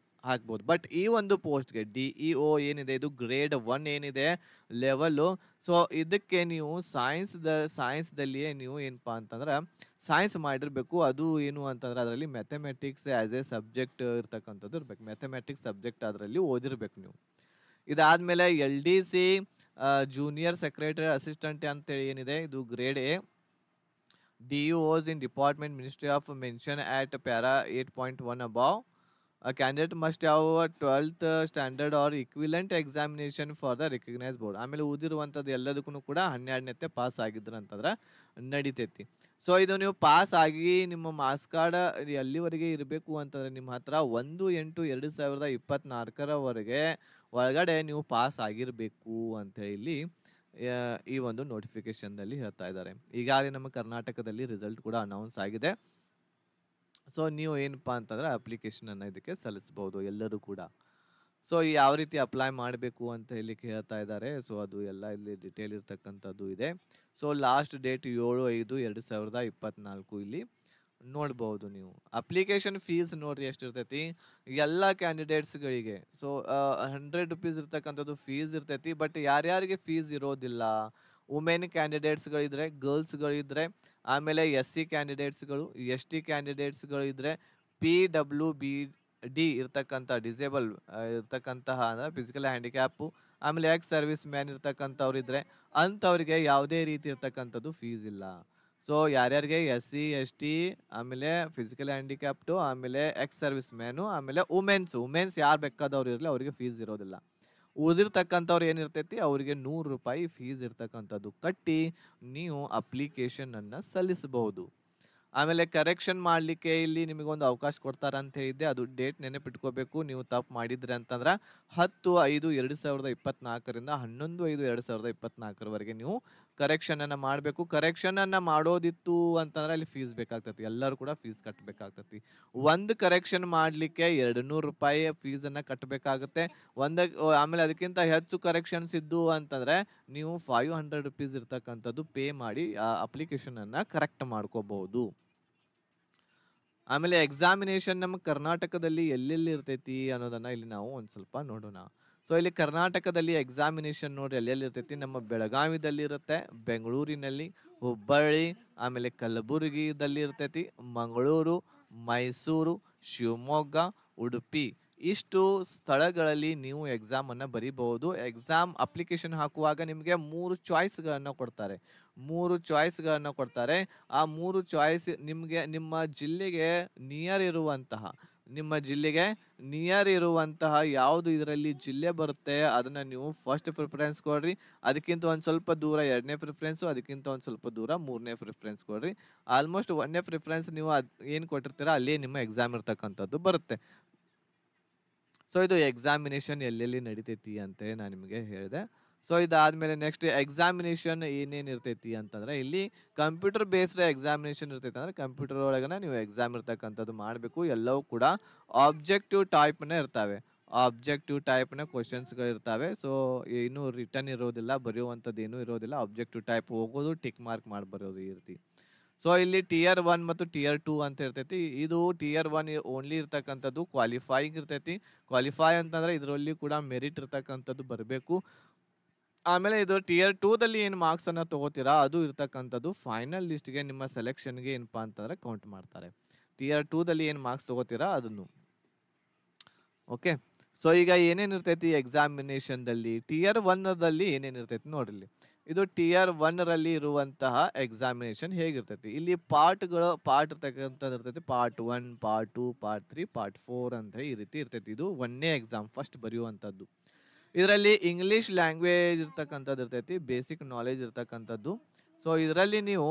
ಹಾಕ್ಬಹುದು. ಬಟ್ ಈ ಒಂದು ಪೋಸ್ಟ್ಗೆ DEO ಏನಿದೆ, ಇದು ಗ್ರೇಡ್ 1 ಏನಿದೆ ಲೆವೆಲ್. ಸೊ ಇದಕ್ಕೆ ನೀವು ಸೈನ್ಸ್ದಲ್ಲಿಯೇ ನೀವು ಏನಪ್ಪಾ ಅಂತಂದ್ರೆ ಸೈನ್ಸ್ ಮಾಡಿರ್ಬೇಕು. ಅದು ಏನು ಅಂತಂದ್ರೆ ಅದರಲ್ಲಿ ಮ್ಯಾಥಮೆಟಿಕ್ಸ್ ಆಸ್ ಎ ಸಬ್ಜೆಕ್ಟ್ ಇರ್ತಕ್ಕಂಥದ್ದು ಇರ್ಬೇಕು. ಮ್ಯಾಥಮೆಟಿಕ್ಸ್ ಸಬ್ಜೆಕ್ಟ್ ಅದರಲ್ಲಿ ಓದಿರ್ಬೇಕು ನೀವು. ಇದಾದ್ಮೇಲೆ LDC ಜೂನಿಯರ್ ಸೆಕ್ರೆಟರಿ ಅಸಿಸ್ಟೆಂಟ್ ಅಂತೇಳಿ ಏನಿದೆ, ಇದು grade A. DEOs in department ministry of mention at para 8.1 above. A candidate must have a 12th standard or equivalent examination for the recognized board. ಆಮೇಲೆ ಓದಿರುವಂಥದ್ದು ಎಲ್ಲದಕ್ಕೂ ಕೂಡ 12ನೇ ಪಾಸ್ ಆಗಿದ್ರು ಅಂತಂದ್ರೆ ನಡಿತೈತಿ. ಸೊ ಇದು ನೀವು ಪಾಸ್ ಆಗಿ ನಿಮ್ಮ ಮಾರ್ಕ್ಸ್ ಕಾರ್ಡ್ ಎಲ್ಲಿವರೆಗೆ ಇರಬೇಕು ಅಂತಂದ್ರೆ ನಿಮ್ಮ ಹತ್ರ 1/8/2024 ಒಳಗಡೆ ನೀವು ಪಾಸ್ ಆಗಿರಬೇಕು ಅಂತ ಹೇಳಿ ಈ ಒಂದು ನೋಟಿಫಿಕೇಶನ್ದಲ್ಲಿ ಹೇಳ್ತಾ ಇದ್ದಾರೆ. ಈಗಾಗಲೇ ನಮ್ಮ ಕರ್ನಾಟಕದಲ್ಲಿ ರಿಸಲ್ಟ್ ಕೂಡ ಅನೌನ್ಸ್ ಆಗಿದೆ. ಸೊ ನೀವು ಏನಪ್ಪಾ ಅಂತಂದ್ರೆ ಅಪ್ಲಿಕೇಶನನ್ನು ಇದಕ್ಕೆ ಸಲ್ಲಿಸ್ಬೋದು ಎಲ್ಲರೂ ಕೂಡ. ಸೊ ಯಾವ ರೀತಿ ಅಪ್ಲೈ ಮಾಡಬೇಕು ಅಂತ ಹೇಳಿ ಹೇಳ್ತಾ ಇದ್ದಾರೆ. ಸೊ ಅದು ಎಲ್ಲ ಇಲ್ಲಿ ಡಿಟೇಲ್ ಇರ್ತಕ್ಕಂಥದ್ದು ಇದೆ. ಸೊ ಲಾಸ್ಟ್ ಡೇಟ್ 7/5/2024 ಇಲ್ಲಿ ನೋಡ್ಬೋದು ನೀವು. ಅಪ್ಲಿಕೇಶನ್ ಫೀಸ್ ನೋಡ್ರಿ ಎಷ್ಟಿರ್ತೈತಿ ಎಲ್ಲ ಕ್ಯಾಂಡಿಡೇಟ್ಸ್ಗಳಿಗೆ. ಸೊ 100 ರುಪೀಸ್ ಇರ್ತಕ್ಕಂಥದ್ದು ಫೀಸ್ ಇರ್ತೈತಿ. ಬಟ್ ಯಾರ್ಯಾರಿಗೆ ಫೀಸ್ ಇರೋದಿಲ್ಲ, ವುಮೆನ್ ಕ್ಯಾಂಡಿಡೇಟ್ಸ್ಗಳಿದ್ರೆ, ಗರ್ಲ್ಸ್ಗಳಿದ್ರೆ, ಆಮೇಲೆ SC ಕ್ಯಾಂಡಿಡೇಟ್ಸ್ಗಳು, ST ಕ್ಯಾಂಡಿಡೇಟ್ಸ್ಗಳು ಇದ್ರೆ, PWBD ಇರ್ತಕ್ಕಂಥ ಡಿಸೇಬಲ್ ಇರ್ತಕ್ಕಂತಹ ಅಂದ್ರೆ ಫಿಸಿಕಲ್ ಹ್ಯಾಂಡಿಕ್ಯಾಪು, ಆಮೇಲೆ ಎಕ್ಸ್ ಸರ್ವಿಸ್ ಮ್ಯಾನ್ ಇರ್ತಕ್ಕಂಥವ್ರು ಇದ್ರೆ ಅಂಥವ್ರಿಗೆ ಯಾವುದೇ ರೀತಿ ಇರ್ತಕ್ಕಂಥದ್ದು ಫೀಸ್ ಇಲ್ಲ. ಸೊ ಯಾರ್ಯಾರಿಗೆ SC ST ಆಮೇಲೆ ಫಿಸಿಕಲ್ ಹ್ಯಾಂಡಿಕ್ಯಾಪ್ಟು ಆಮೇಲೆ ಎಕ್ಸ್ ಸರ್ವಿಸ್ ಮ್ಯಾನು ಆಮೇಲೆ ವುಮೆನ್ಸ್ ಯಾರು ಬೇಕಾದವ್ರು ಇರಲಿ ಅವರಿಗೆ ಫೀಸ್ ಇರೋದಿಲ್ಲ. ಉಳಿದಿರ್ತಕ್ಕಂಥವ್ರು ಏನಿರ್ತೈತಿ ಅವರಿಗೆ 100 ರೂಪಾಯಿ ಫೀಸ್ ಇರ್ತಕ್ಕಂಥದ್ದು ಕಟ್ಟಿ ನೀವು ಅಪ್ಲಿಕೇಶನ್ ಅನ್ನ ಸಲ್ಲಿಸಬಹುದು. ಆಮೇಲೆ ಕರೆಕ್ಷನ್ ಮಾಡಲಿಕ್ಕೆ ಇಲ್ಲಿ ನಿಮಗೊಂದು ಅವಕಾಶ ಕೊಡ್ತಾರ ಅಂತ ಹೇಳಿದ್ದೆ, ಅದು ಡೇಟ್ ನೆನಪಿಟ್ಕೋಬೇಕು. ನೀವು ತಪ್ಪು ಮಾಡಿದ್ರಿ ಅಂತಂದ್ರೆ 10/5/2024 11/5/2024 ನೀವು ಕರೆಕ್ಷನ್ ಅನ್ನ ಮಾಡಬೇಕು. ಕರೆಕ್ಷನ್ ಅನ್ನ ಮಾಡೋದಿತ್ತು ಅಂತಂದ್ರೆ ಅಲ್ಲಿ ಫೀಸ್ ಬೇಕಾಗ್ತತಿ, ಎಲ್ಲರೂ ಕೂಡ ಫೀಸ್ ಕಟ್ಟಬೇಕಾಗ್ತತಿ. ಒಂದು ಕರೆಕ್ಷನ್ ಮಾಡಲಿಕ್ಕೆ 200 ರೂಪಾಯಿ ಫೀಸ್ ಅನ್ನ ಕಟ್ಟಬೇಕಾಗುತ್ತೆ. ಆಮೇಲೆ ಅದಕ್ಕಿಂತ ಹೆಚ್ಚು ಕರೆಕ್ಷನ್ಸ್ ಇದ್ದು ಅಂತಂದ್ರೆ ನೀವು 500 ರುಪೀಸ್ ಇರ್ತಕ್ಕಂಥದ್ದು ಪೇ ಮಾಡಿ ಆ ಅಪ್ಲಿಕೇಶನ್ ಅನ್ನ ಕರೆಕ್ಟ್ ಮಾಡ್ಕೋಬಹುದು. ಆಮೇಲೆ ಎಕ್ಸಾಮಿನೇಷನ್ ನಮ್ಮ ಕರ್ನಾಟಕದಲ್ಲಿ ಎಲ್ಲೆಲ್ಲಿ ಇರ್ತೈತಿ ಅನ್ನೋದನ್ನ ಇಲ್ಲಿ ನಾವು ಒಂದ್ ಸ್ವಲ್ಪ ನೋಡೋಣ. ಸೊ ಇಲ್ಲಿ ಕರ್ನಾಟಕದಲ್ಲಿ ಎಕ್ಸಾಮಿನೇಷನ್ ನೋಡ್ರಿ ಎಲ್ಲೆಲ್ಲಿ ಇರ್ತೈತಿ. ನಮ್ಮ ಬೆಳಗಾವಿದಲ್ಲಿ ಇರುತ್ತೆ, ಬೆಂಗಳೂರಿನಲ್ಲಿ, ಹುಬ್ಬಳ್ಳಿ, ಆಮೇಲೆ ಕಲಬುರಗಿದಲ್ಲಿ ಇರ್ತೈತಿ, ಮಂಗಳೂರು, ಮೈಸೂರು, ಶಿವಮೊಗ್ಗ, ಉಡುಪಿ, ಇಷ್ಟು ಸ್ಥಳಗಳಲ್ಲಿ ನೀವು ಎಕ್ಸಾಮ್ ಅನ್ನ ಬರೀಬಹುದು. ಎಕ್ಸಾಮ್ ಅಪ್ಲಿಕೇಶನ್ ಹಾಕುವಾಗ ನಿಮಗೆ 3 ಚಾಯ್ಸ್ಗಳನ್ನ ಕೊಡ್ತಾರೆ. 3 ಚಾಯ್ಸ್ಗಳನ್ನ ಕೊಡ್ತಾರೆ. ಆ 3 ಚಾಯ್ಸ್ ನಿಮಗೆ ನಿಮ್ಮ ಜಿಲ್ಲೆಗೆ ನಿಯರ್ ಇರುವಂತಹ ಯಾವುದು ಇದರಲ್ಲಿ ಜಿಲ್ಲೆ ಬರುತ್ತೆ ಅದನ್ನ ನೀವು ಫಸ್ಟ್ ಪ್ರಿಫರೆನ್ಸ್ ಕೊಡ್ರಿ. ಅದಕ್ಕಿಂತ ಒಂದು ಸ್ವಲ್ಪ ದೂರ 2ನೇ ಪ್ರಿಫರೆನ್ಸು, ಅದಕ್ಕಿಂತ ಒಂದು ಸ್ವಲ್ಪ ದೂರ 3ನೇ ಪ್ರಿಫರೆನ್ಸ್ ಕೊಡ್ರಿ. ಆಲ್ಮೋಸ್ಟ್ 1ನೇ ಪ್ರಿಫರೆನ್ಸ್ ನೀವು ಏನು ಕೊಟ್ಟಿರ್ತೀರಾ ಅಲ್ಲೇ ನಿಮ್ಮ ಎಕ್ಸಾಮ್ ಇರ್ತಕ್ಕಂಥದ್ದು ಬರುತ್ತೆ. ಸೊ ಇದು ಎಕ್ಸಾಮಿನೇಷನ್ ಎಲ್ಲೆಲ್ಲಿ ನಡಿತೈತಿ ಅಂತ ನಾನು ನಿಮಗೆ ಹೇಳಿದೆ. ಸೊ ಇದಾದ್ಮೇಲೆ ನೆಕ್ಸ್ಟ್ ಎಕ್ಸಾಮಿನೇಷನ್ ಏನೇನು ಇರ್ತೈತಿ ಅಂತಂದ್ರೆ ಇಲ್ಲಿ ಕಂಪ್ಯೂಟರ್ ಬೇಸ್ಡ್ ಎಕ್ಸಾಮಿನೇಷನ್ ಇರ್ತೈತಿ. ಅಂದ್ರೆ ಕಂಪ್ಯೂಟರ್ ಒಳಗನ ನೀವು ಎಕ್ಸಾಮ್ ಇರ್ತಕ್ಕಂಥದ್ದು ಮಾಡಬೇಕು. ಎಲ್ಲವೂ ಕೂಡ ಆಬ್ಜೆಕ್ಟಿವ್ ಟೈಪ್ನ ಇರ್ತವೆ. ಆಬ್ಜೆಕ್ಟಿವ್ ಟೈಪ್ನ ಕ್ವಶನ್ಸ್ಗಳು ಇರ್ತವೆ. ಸೊ ಏನು ರಿಟರ್ನ್ ಇರೋದಿಲ್ಲ, ಬರೆಯುವಂಥದ್ದು ಏನೂ ಇರೋದಿಲ್ಲ. ಆಬ್ಜೆಕ್ಟಿವ್ ಟೈಪ್ ಹೋಗೋದು, ಟಿಕ್ ಮಾರ್ಕ್ ಮಾಡಿ ಬರೋದು ಈ ರೀತಿ. ಸೊ ಇಲ್ಲಿ Tier 1 ಮತ್ತು Tier 2 ಅಂತ ಇರ್ತೈತಿ. ಇದು Tier 1 ಓನ್ಲಿ ಇರ್ತಕ್ಕಂಥದ್ದು ಕ್ವಾಲಿಫೈಯಿಂಗ್ ಇರ್ತೈತಿ. ಕ್ವಾಲಿಫೈ ಅಂತಂದ್ರೆ ಇದರಲ್ಲಿ ಕೂಡ ಮೆರಿಟ್ ಇರ್ತಕ್ಕಂಥದ್ದು ಬರಬೇಕು. ಆಮೇಲೆ ಇದು Tier 2ದಲ್ಲಿ ಏನು ಮಾರ್ಕ್ಸ್ ಅನ್ನ ತಗೋತೀರಾ ಅದು ಇರ್ತಕ್ಕಂಥದ್ದು ಫೈನಲ್ ಲಿಸ್ಟ್ಗೆ ನಿಮ್ಮ ಸೆಲೆಕ್ಷನ್ಗೆ ಏನಪ್ಪಾ ಅಂತಂದ್ರೆ ಕೌಂಟ್ ಮಾಡ್ತಾರೆ. Tier 2ದಲ್ಲಿ ಏನು ಮಾರ್ಕ್ಸ್ ತಗೋತೀರಾ ಅದನ್ನು. ಓಕೆ, ಸೊ ಈಗ ಏನೇನು ಇರ್ತೈತಿ ಎಕ್ಸಾಮಿನೇಷನ್ದಲ್ಲಿ Tier 1ದಲ್ಲಿ ಏನೇನು ಇರ್ತೈತಿ ನೋಡ್ರಿ. ಇದು Tier 1ರಲ್ಲಿ ಇರುವಂತಹ ಎಕ್ಸಾಮಿನೇಷನ್ ಹೇಗಿರ್ತೈತಿ, ಇಲ್ಲಿ ಪಾರ್ಟ್ ಇರ್ತಕ್ಕಂಥದ್ದು ಇರ್ತೈತಿ. ಪಾರ್ಟ್ 1, ಪಾರ್ಟ್ 2, ಪಾರ್ಟ್ 3, ಪಾರ್ಟ್ 4 ಅಂತ ಈ ರೀತಿ ಇರ್ತೈತಿ. ಇದು 1ನೇ ಎಕ್ಸಾಮ್ ಫಸ್ಟ್ ಬರೆಯುವಂಥದ್ದು. ಇದರಲ್ಲಿ ಇಂಗ್ಲಿಷ್ ಲ್ಯಾಂಗ್ವೇಜ್ ಇರ್ತಕ್ಕಂಥದ್ದು ಇರ್ತೈತಿ, ಬೇಸಿಕ್ ನಾಲೆಜ್ ಇರ್ತಕ್ಕಂಥದ್ದು. ಸೊ ಇದರಲ್ಲಿ ನೀವು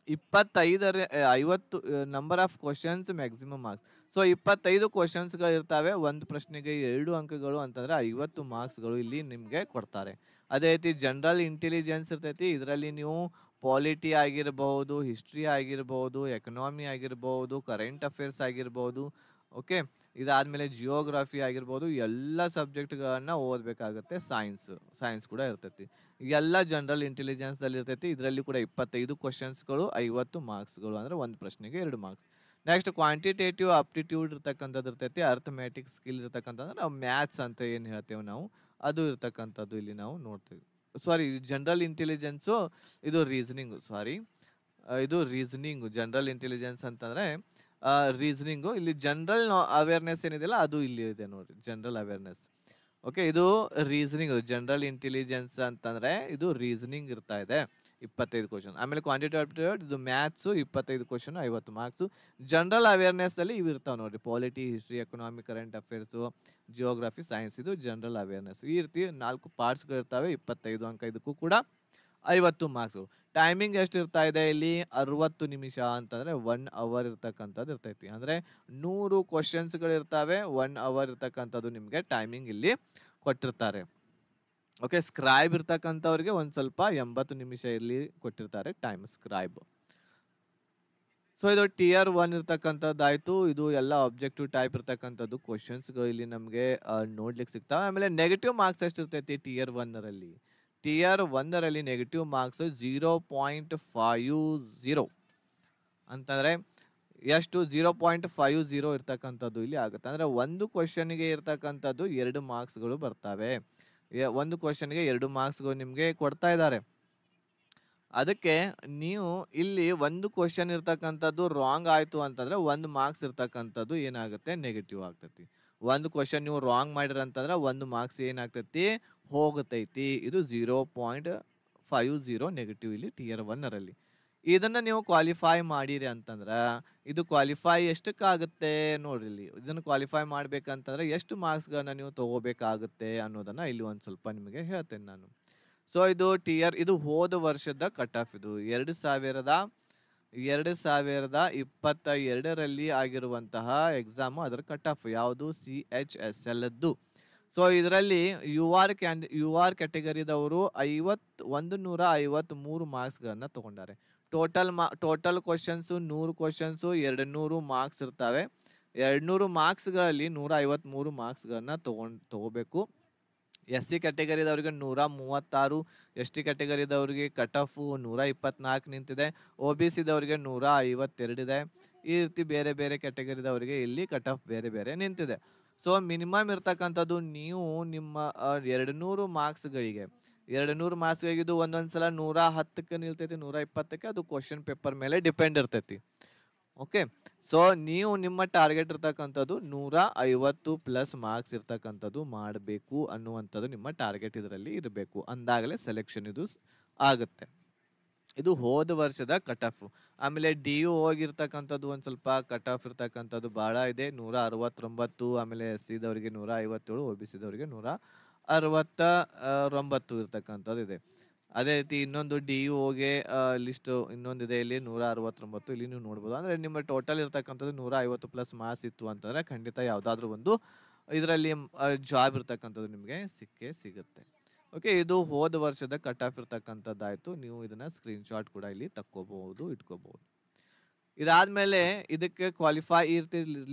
50 number of questions maximum marks. So 25 ಕ್ವಶನ್ಸ್ಗಳು ಇರ್ತವೆ. ಒಂದು ಪ್ರಶ್ನೆಗೆ 2 ಅಂಕಗಳು ಅಂತಂದ್ರೆ 50 ಮಾರ್ಕ್ಸ್ಗಳು ಇಲ್ಲಿ ನಿಮಗೆ ಕೊಡ್ತಾರೆ. ಅದೇ ರೀತಿ ಜನರಲ್ ಇಂಟೆಲಿಜೆನ್ಸ್ ಇರ್ತೈತಿ. ಇದರಲ್ಲಿ ನೀವು ಪಾಲಿಟಿ ಆಗಿರಬಹುದು, ಹಿಸ್ಟ್ರಿ ಆಗಿರಬಹುದು, ಎಕನಾಮಿ ಆಗಿರಬಹುದು, ಕರೆಂಟ್ ಅಫೇರ್ಸ್ ಆಗಿರಬಹುದು. ಓಕೆ, ಇದಾದ್ಮೇಲೆ ಜಿಯೋಗ್ರಫಿ ಆಗಿರ್ಬೋದು, ಎಲ್ಲ ಸಬ್ಜೆಕ್ಟ್ಗಳನ್ನ ಓದಬೇಕಾಗುತ್ತೆ. ಸೈನ್ಸ್ ಕೂಡ ಇರ್ತೈತಿ. ಎಲ್ಲ ಜನರಲ್ ಇಂಟೆಲಿಜೆನ್ಸ್ದಲ್ಲಿ ಇರ್ತೈತಿ. ಇದರಲ್ಲಿ ಕೂಡ 25 ಕ್ವಶನ್ಸ್ಗಳು, 50 ಮಾರ್ಕ್ಸ್ಗಳು ಅಂದ್ರೆ ಒಂದು ಪ್ರಶ್ನೆಗೆ 2 ಮಾರ್ಕ್ಸ್. ನೆಕ್ಸ್ಟ್ ಕ್ವಾಂಟಿಟೇಟಿವ್ ಅಪ್ಟಿಟ್ಯೂಡ್ ಇರ್ತಕ್ಕಂಥದ್ದು ಇರ್ತೈತಿ. ಅರ್ಥಮೆಟಿಕ್ ಸ್ಕಿಲ್ ಇರ್ತಕ್ಕಂಥದ್ದು ನಾವು ಮ್ಯಾಥ್ಸ್ ಅಂತ ಏನು ಹೇಳ್ತೇವೆ ನಾವು, ಅದು ಇರ್ತಕ್ಕಂಥದ್ದು ಇಲ್ಲಿ ನಾವು ನೋಡ್ತೀವಿ. ಸಾರಿ, ಜನರಲ್ ಇಂಟೆಲಿಜೆನ್ಸು ಇದು ರೀಸನಿಂಗು. ಇದು ರೀಸನಿಂಗು. ಜನರಲ್ ಇಂಟೆಲಿಜೆನ್ಸ್ ಅಂತಂದ್ರೆ ರೀಸನಿಂಗು. ಇಲ್ಲಿ ಜನರಲ್ ಅವೇರ್ನೆಸ್ ಏನಿದೆಯಲ್ಲ ಅದು ಇಲ್ಲಿ ಇದೆ ನೋಡ್ರಿ, ಜನರಲ್ ಅವೇರ್ನೆಸ್. ಓಕೆ, ಇದು ರೀಸನಿಂಗ್. ಜನರಲ್ ಇಂಟೆಲಿಜೆನ್ಸ್ ಅಂತಂದ್ರೆ ಇದು ರೀಸನಿಂಗ್ ಇರ್ತಾ ಇದೆ, 25 ಕ್ವಶನ್. ಆಮೇಲೆ ಕ್ವಾಂಟಿಟೇಟಿವ್ ಆಪ್ಟಿಟ್ಯೂಡ್ ಇದು ಮ್ಯಾಥ್ಸು, 25 ಕ್ವಶನ್, 50 ಮಾರ್ಕ್ಸು. ಜನರಲ್ ಅವೇರ್ನೆಸ್ದಲ್ಲಿ ಇವು ಇರ್ತಾವೆ ನೋಡ್ರಿ, polity, history, economy, current affairs, geography, science. ಇದು ಜನರಲ್ ಅವೇರ್ನೆಸ್. ಈ ರೀತಿ 4 ಪಾರ್ಟ್ಸ್ಗಳು ಇರ್ತವೆ. 25 ಅಂಕ ಇದಕ್ಕೂ ಕೂಡ, 50 ಮಾರ್ಕ್ಸು. ಟೈಮಿಂಗ್ ಎಷ್ಟು ಇರ್ತಾ ಇದೆ ಇಲ್ಲಿ, 60 ನಿಮಿಷ ಅಂತಂದ್ರೆ 1 ಅವರ್ ಇರ್ತಕ್ಕಂಥದ್ದು ಇರ್ತೈತಿ. ಅಂದ್ರೆ 100 ಕ್ವಶನ್ಸ್ಗಳು ಇರ್ತವೆ, 1 ಅವರ್ ಇರ್ತಕ್ಕಂಥದ್ದು ನಿಮಗೆ ಟೈಮಿಂಗ್ ಇಲ್ಲಿ ಕೊಟ್ಟಿರ್ತಾರೆ. ಓಕೆ, ಸ್ಕ್ರೈಬ್ ಇರ್ತಕ್ಕಂಥವ್ರಿಗೆ ಒಂದು ಸ್ವಲ್ಪ 80 ನಿಮಿಷ ಇಲ್ಲಿ ಕೊಟ್ಟಿರ್ತಾರೆ ಟೈಮ್, ಸ್ಕ್ರೈಬ್. ಸೊ ಇದು ಟಿಯರ್ 1 ಇರ್ತಕ್ಕಂಥದ್ದಾಯ್ತು. ಇದು ಎಲ್ಲ ಆಬ್ಜೆಕ್ಟಿವ್ ಟೈಪ್ ಇರ್ತಕ್ಕಂಥದ್ದು ಕ್ವಶನ್ಸ್‌ಗಳು ಇಲ್ಲಿ ನಮಗೆ ನೋಡ್ಲಿಕ್ಕೆ ಸಿಗ್ತಾವೆ. ಆಮೇಲೆ ನೆಗೆಟಿವ್ ಮಾರ್ಕ್ಸ್ ಎಷ್ಟಿರ್ತೈತಿ ಟಿಯರ್ 1 ರಲ್ಲಿ? ಟಿಯರ್ 1 ರಲ್ಲಿ ನೆಗೆಟಿವ್ ಮಾರ್ಕ್ಸ್ 0.50 ಅಂತಂದ್ರೆ ಎಷ್ಟು 0.50 ಇರ್ತಕ್ಕಂಥದ್ದು ಇಲ್ಲಿ ಆಗುತ್ತೆ. ಅಂದ್ರೆ ಒಂದು ಕ್ವಶನ್‌ಗೆ ಇರ್ತಕ್ಕಂಥದ್ದು 2 ಮಾರ್ಕ್ಸ್‌ಗಳು ಬರ್ತವೆ. ಒಂದು ಕ್ವಶನ್‌ಗೆ 2 ಮಾರ್ಕ್ಸ್‌ಗಳು ನಿಮಗೆ ಕೊಡ್ತಾ ಇದ್ದಾರೆ. ಅದಕ್ಕೆ ನೀವು ಇಲ್ಲಿ ಒಂದು ಕ್ವಶನ್ ಇರ್ತಕ್ಕಂಥದ್ದು ರಾಂಗ್ ಆಯ್ತು ಅಂತಂದ್ರೆ 1 ಮಾರ್ಕ್ಸ್ ಇರ್ತಕ್ಕಂಥದ್ದು ಏನಾಗುತ್ತೆ ನೆಗೆಟಿವ್ ಆಗ್ತೈತಿ. ಒಂದು ಕ್ವಶನ್ ನೀವು ರಾಂಗ್ ಮಾಡಿರ ಅಂತಂದ್ರೆ 1 ಮಾರ್ಕ್ಸ್ ಏನಾಗ್ತೈತಿ ಹೋಗತೈತಿ. ಇದು 0.50 ನೆಗೆಟಿವ್ ಇಲ್ಲಿ ಟಿಯರ್ 1 ರಲ್ಲಿ. ಇದನ್ನ ನೀವು ಕ್ವಾಲಿಫೈ ಮಾಡಿರಿ ಅಂತಂದ್ರ ಇದು ಕ್ವಾಲಿಫೈ ಎಷ್ಟಕ್ಕಾಗುತ್ತೆ ನೋಡ್ರಿ ಇಲ್ಲಿ. ಇದನ್ನು ಕ್ವಾಲಿಫೈ ಮಾಡ್ಬೇಕಂತಂದ್ರೆ ಎಷ್ಟು ಮಾರ್ಕ್ಸ್ಗಳನ್ನ ನೀವು ತಗೋಬೇಕಾಗುತ್ತೆ ಅನ್ನೋದನ್ನ ಇಲ್ಲಿ ಒಂದ್ ಸ್ವಲ್ಪ ನಿಮಗೆ ಹೇಳ್ತೇನೆ ನಾನು. ಸೊ ಇದು ಇದು ಹೋದ ವರ್ಷದ ಕಟ್ ಆಫ್. ಇದು 2022ರಲ್ಲಿ ಆಗಿರುವಂತಹ ಎಕ್ಸಾಮ್ ಅದರ ಕಟ್ ಆಫ್ ಯಾವುದು CHSL ದ್ದು. ಸೊ ಇದರಲ್ಲಿ ಯು ಆರ್ ಕ್ಯಾಟಗರಿದವರು 153 ಮಾರ್ಕ್ಸ್ಗಳನ್ನ ತಗೊಂಡಾರೆ. ಟೋಟಲ್ ಕ್ವಶನ್ಸ್ 100 ಕ್ವಶನ್ಸ್ 200 ಮಾರ್ಕ್ಸ್ ಇರ್ತವೆ. 200 ಮಾರ್ಕ್ಸ್ಗಳಲ್ಲಿ 153 ಮಾರ್ಕ್ಸ್ಗಳನ್ನ ತಗೋಬೇಕು. SC ಕ್ಯಾಟಗರಿದವ್ರಿಗೆ 136, ST ಕ್ಯಾಟಗರಿದವ್ರಿಗೆ ಕಟ್ ಆಫ್ 124 ನಿಂತಿದೆ, OBCದವ್ರಿಗೆ 152 ಇದೆ. ಈ ರೀತಿ ಬೇರೆ ಬೇರೆ ಕ್ಯಾಟಗರಿದವರಿಗೆ ಇಲ್ಲಿ ಕಟ್ ಆಫ್ ಬೇರೆ ಬೇರೆ ನಿಂತಿದೆ. ಸೊ ಮಿನಿಮಮ್ ಇರ್ತಕ್ಕಂಥದ್ದು ನೀವು ನಿಮ್ಮ 200 ಮಾರ್ಕ್ಸ್ಗಳಿಗೆ ಇದು ಒಂದೊಂದ್ಸಲ 110ಕ್ಕೆ ನಿಲ್ತೈತಿ, 120ಕ್ಕೆ. ಅದು ಕ್ವಶನ್ ಪೇಪರ್ ಮೇಲೆ ಡಿಪೆಂಡ್ ಇರ್ತೈತಿ. ಓಕೆ, ಸೊ ನೀವು ನಿಮ್ಮ ಟಾರ್ಗೆಟ್ ಇರ್ತಕ್ಕಂಥದ್ದು 150+ ಮಾರ್ಕ್ಸ್ ಇರ್ತಕ್ಕಂಥದ್ದು ಮಾಡಬೇಕು ಅನ್ನುವಂಥದ್ದು ನಿಮ್ಮ ಟಾರ್ಗೆಟ್ ಇದರಲ್ಲಿ ಇರಬೇಕು. ಅಂದಾಗಲೇ ಸೆಲೆಕ್ಷನ್ ಇದು ಆಗುತ್ತೆ. ಇದು ಹೋದ ವರ್ಷದ ಕಟ್ ಆಫ್. ಆಮೇಲೆ DU ಹೋಗಿರ್ತಕ್ಕಂಥದ್ದು ಒಂದು ಸ್ವಲ್ಪ ಕಟ್ ಆಫ್ ಇರ್ತಕ್ಕಂಥದ್ದು ಭಾಳ ಇದೆ, 169. ಆಮೇಲೆ SCದವರಿಗೆ 157, OBCದವರಿಗೆ 169 ಇರ್ತಕ್ಕಂಥದ್ದು ಇದೆ. ಅದೇ ರೀತಿ ಇನ್ನೊಂದು DUಗೆ ಲಿಸ್ಟ್ ಇನ್ನೊಂದಿದೆ, ಇಲ್ಲಿ 169 ಇಲ್ಲಿ ನೀವು ನೋಡ್ಬೋದು. ಅಂದ್ರೆ ನಿಮ್ಮ ಟೋಟಲ್ ಇರ್ತಕ್ಕಂಥದ್ದು 150+ ಮಾರ್ಕ್ಸ್ ಇತ್ತು ಅಂತಂದ್ರೆ ಖಂಡಿತ ಯಾವ್ದಾದ್ರು ಒಂದು ಇದರಲ್ಲಿ ಜಾಬ್ ಇರ್ತಕ್ಕಂಥದ್ದು ನಿಮಗೆ ಸಿಗುತ್ತೆ. ಓಕೆ, ಇದು ಹೋದ ವರ್ಷದ ಕಟ್ ಆಫ್ ಇರ್ತಕ್ಕಂಥದ್ದಾಯ್ತು. ನೀವು ಇದನ್ನ ಸ್ಕ್ರೀನ್ ಶಾಟ್ ಕೂಡ ಇಲ್ಲಿ ತಕ್ಕೋಬಹುದು, ಇಟ್ಕೋಬಹುದು. ಇದಾದ್ಮೇಲೆ ಇದಕ್ಕೆ ಕ್ವಾಲಿಫೈ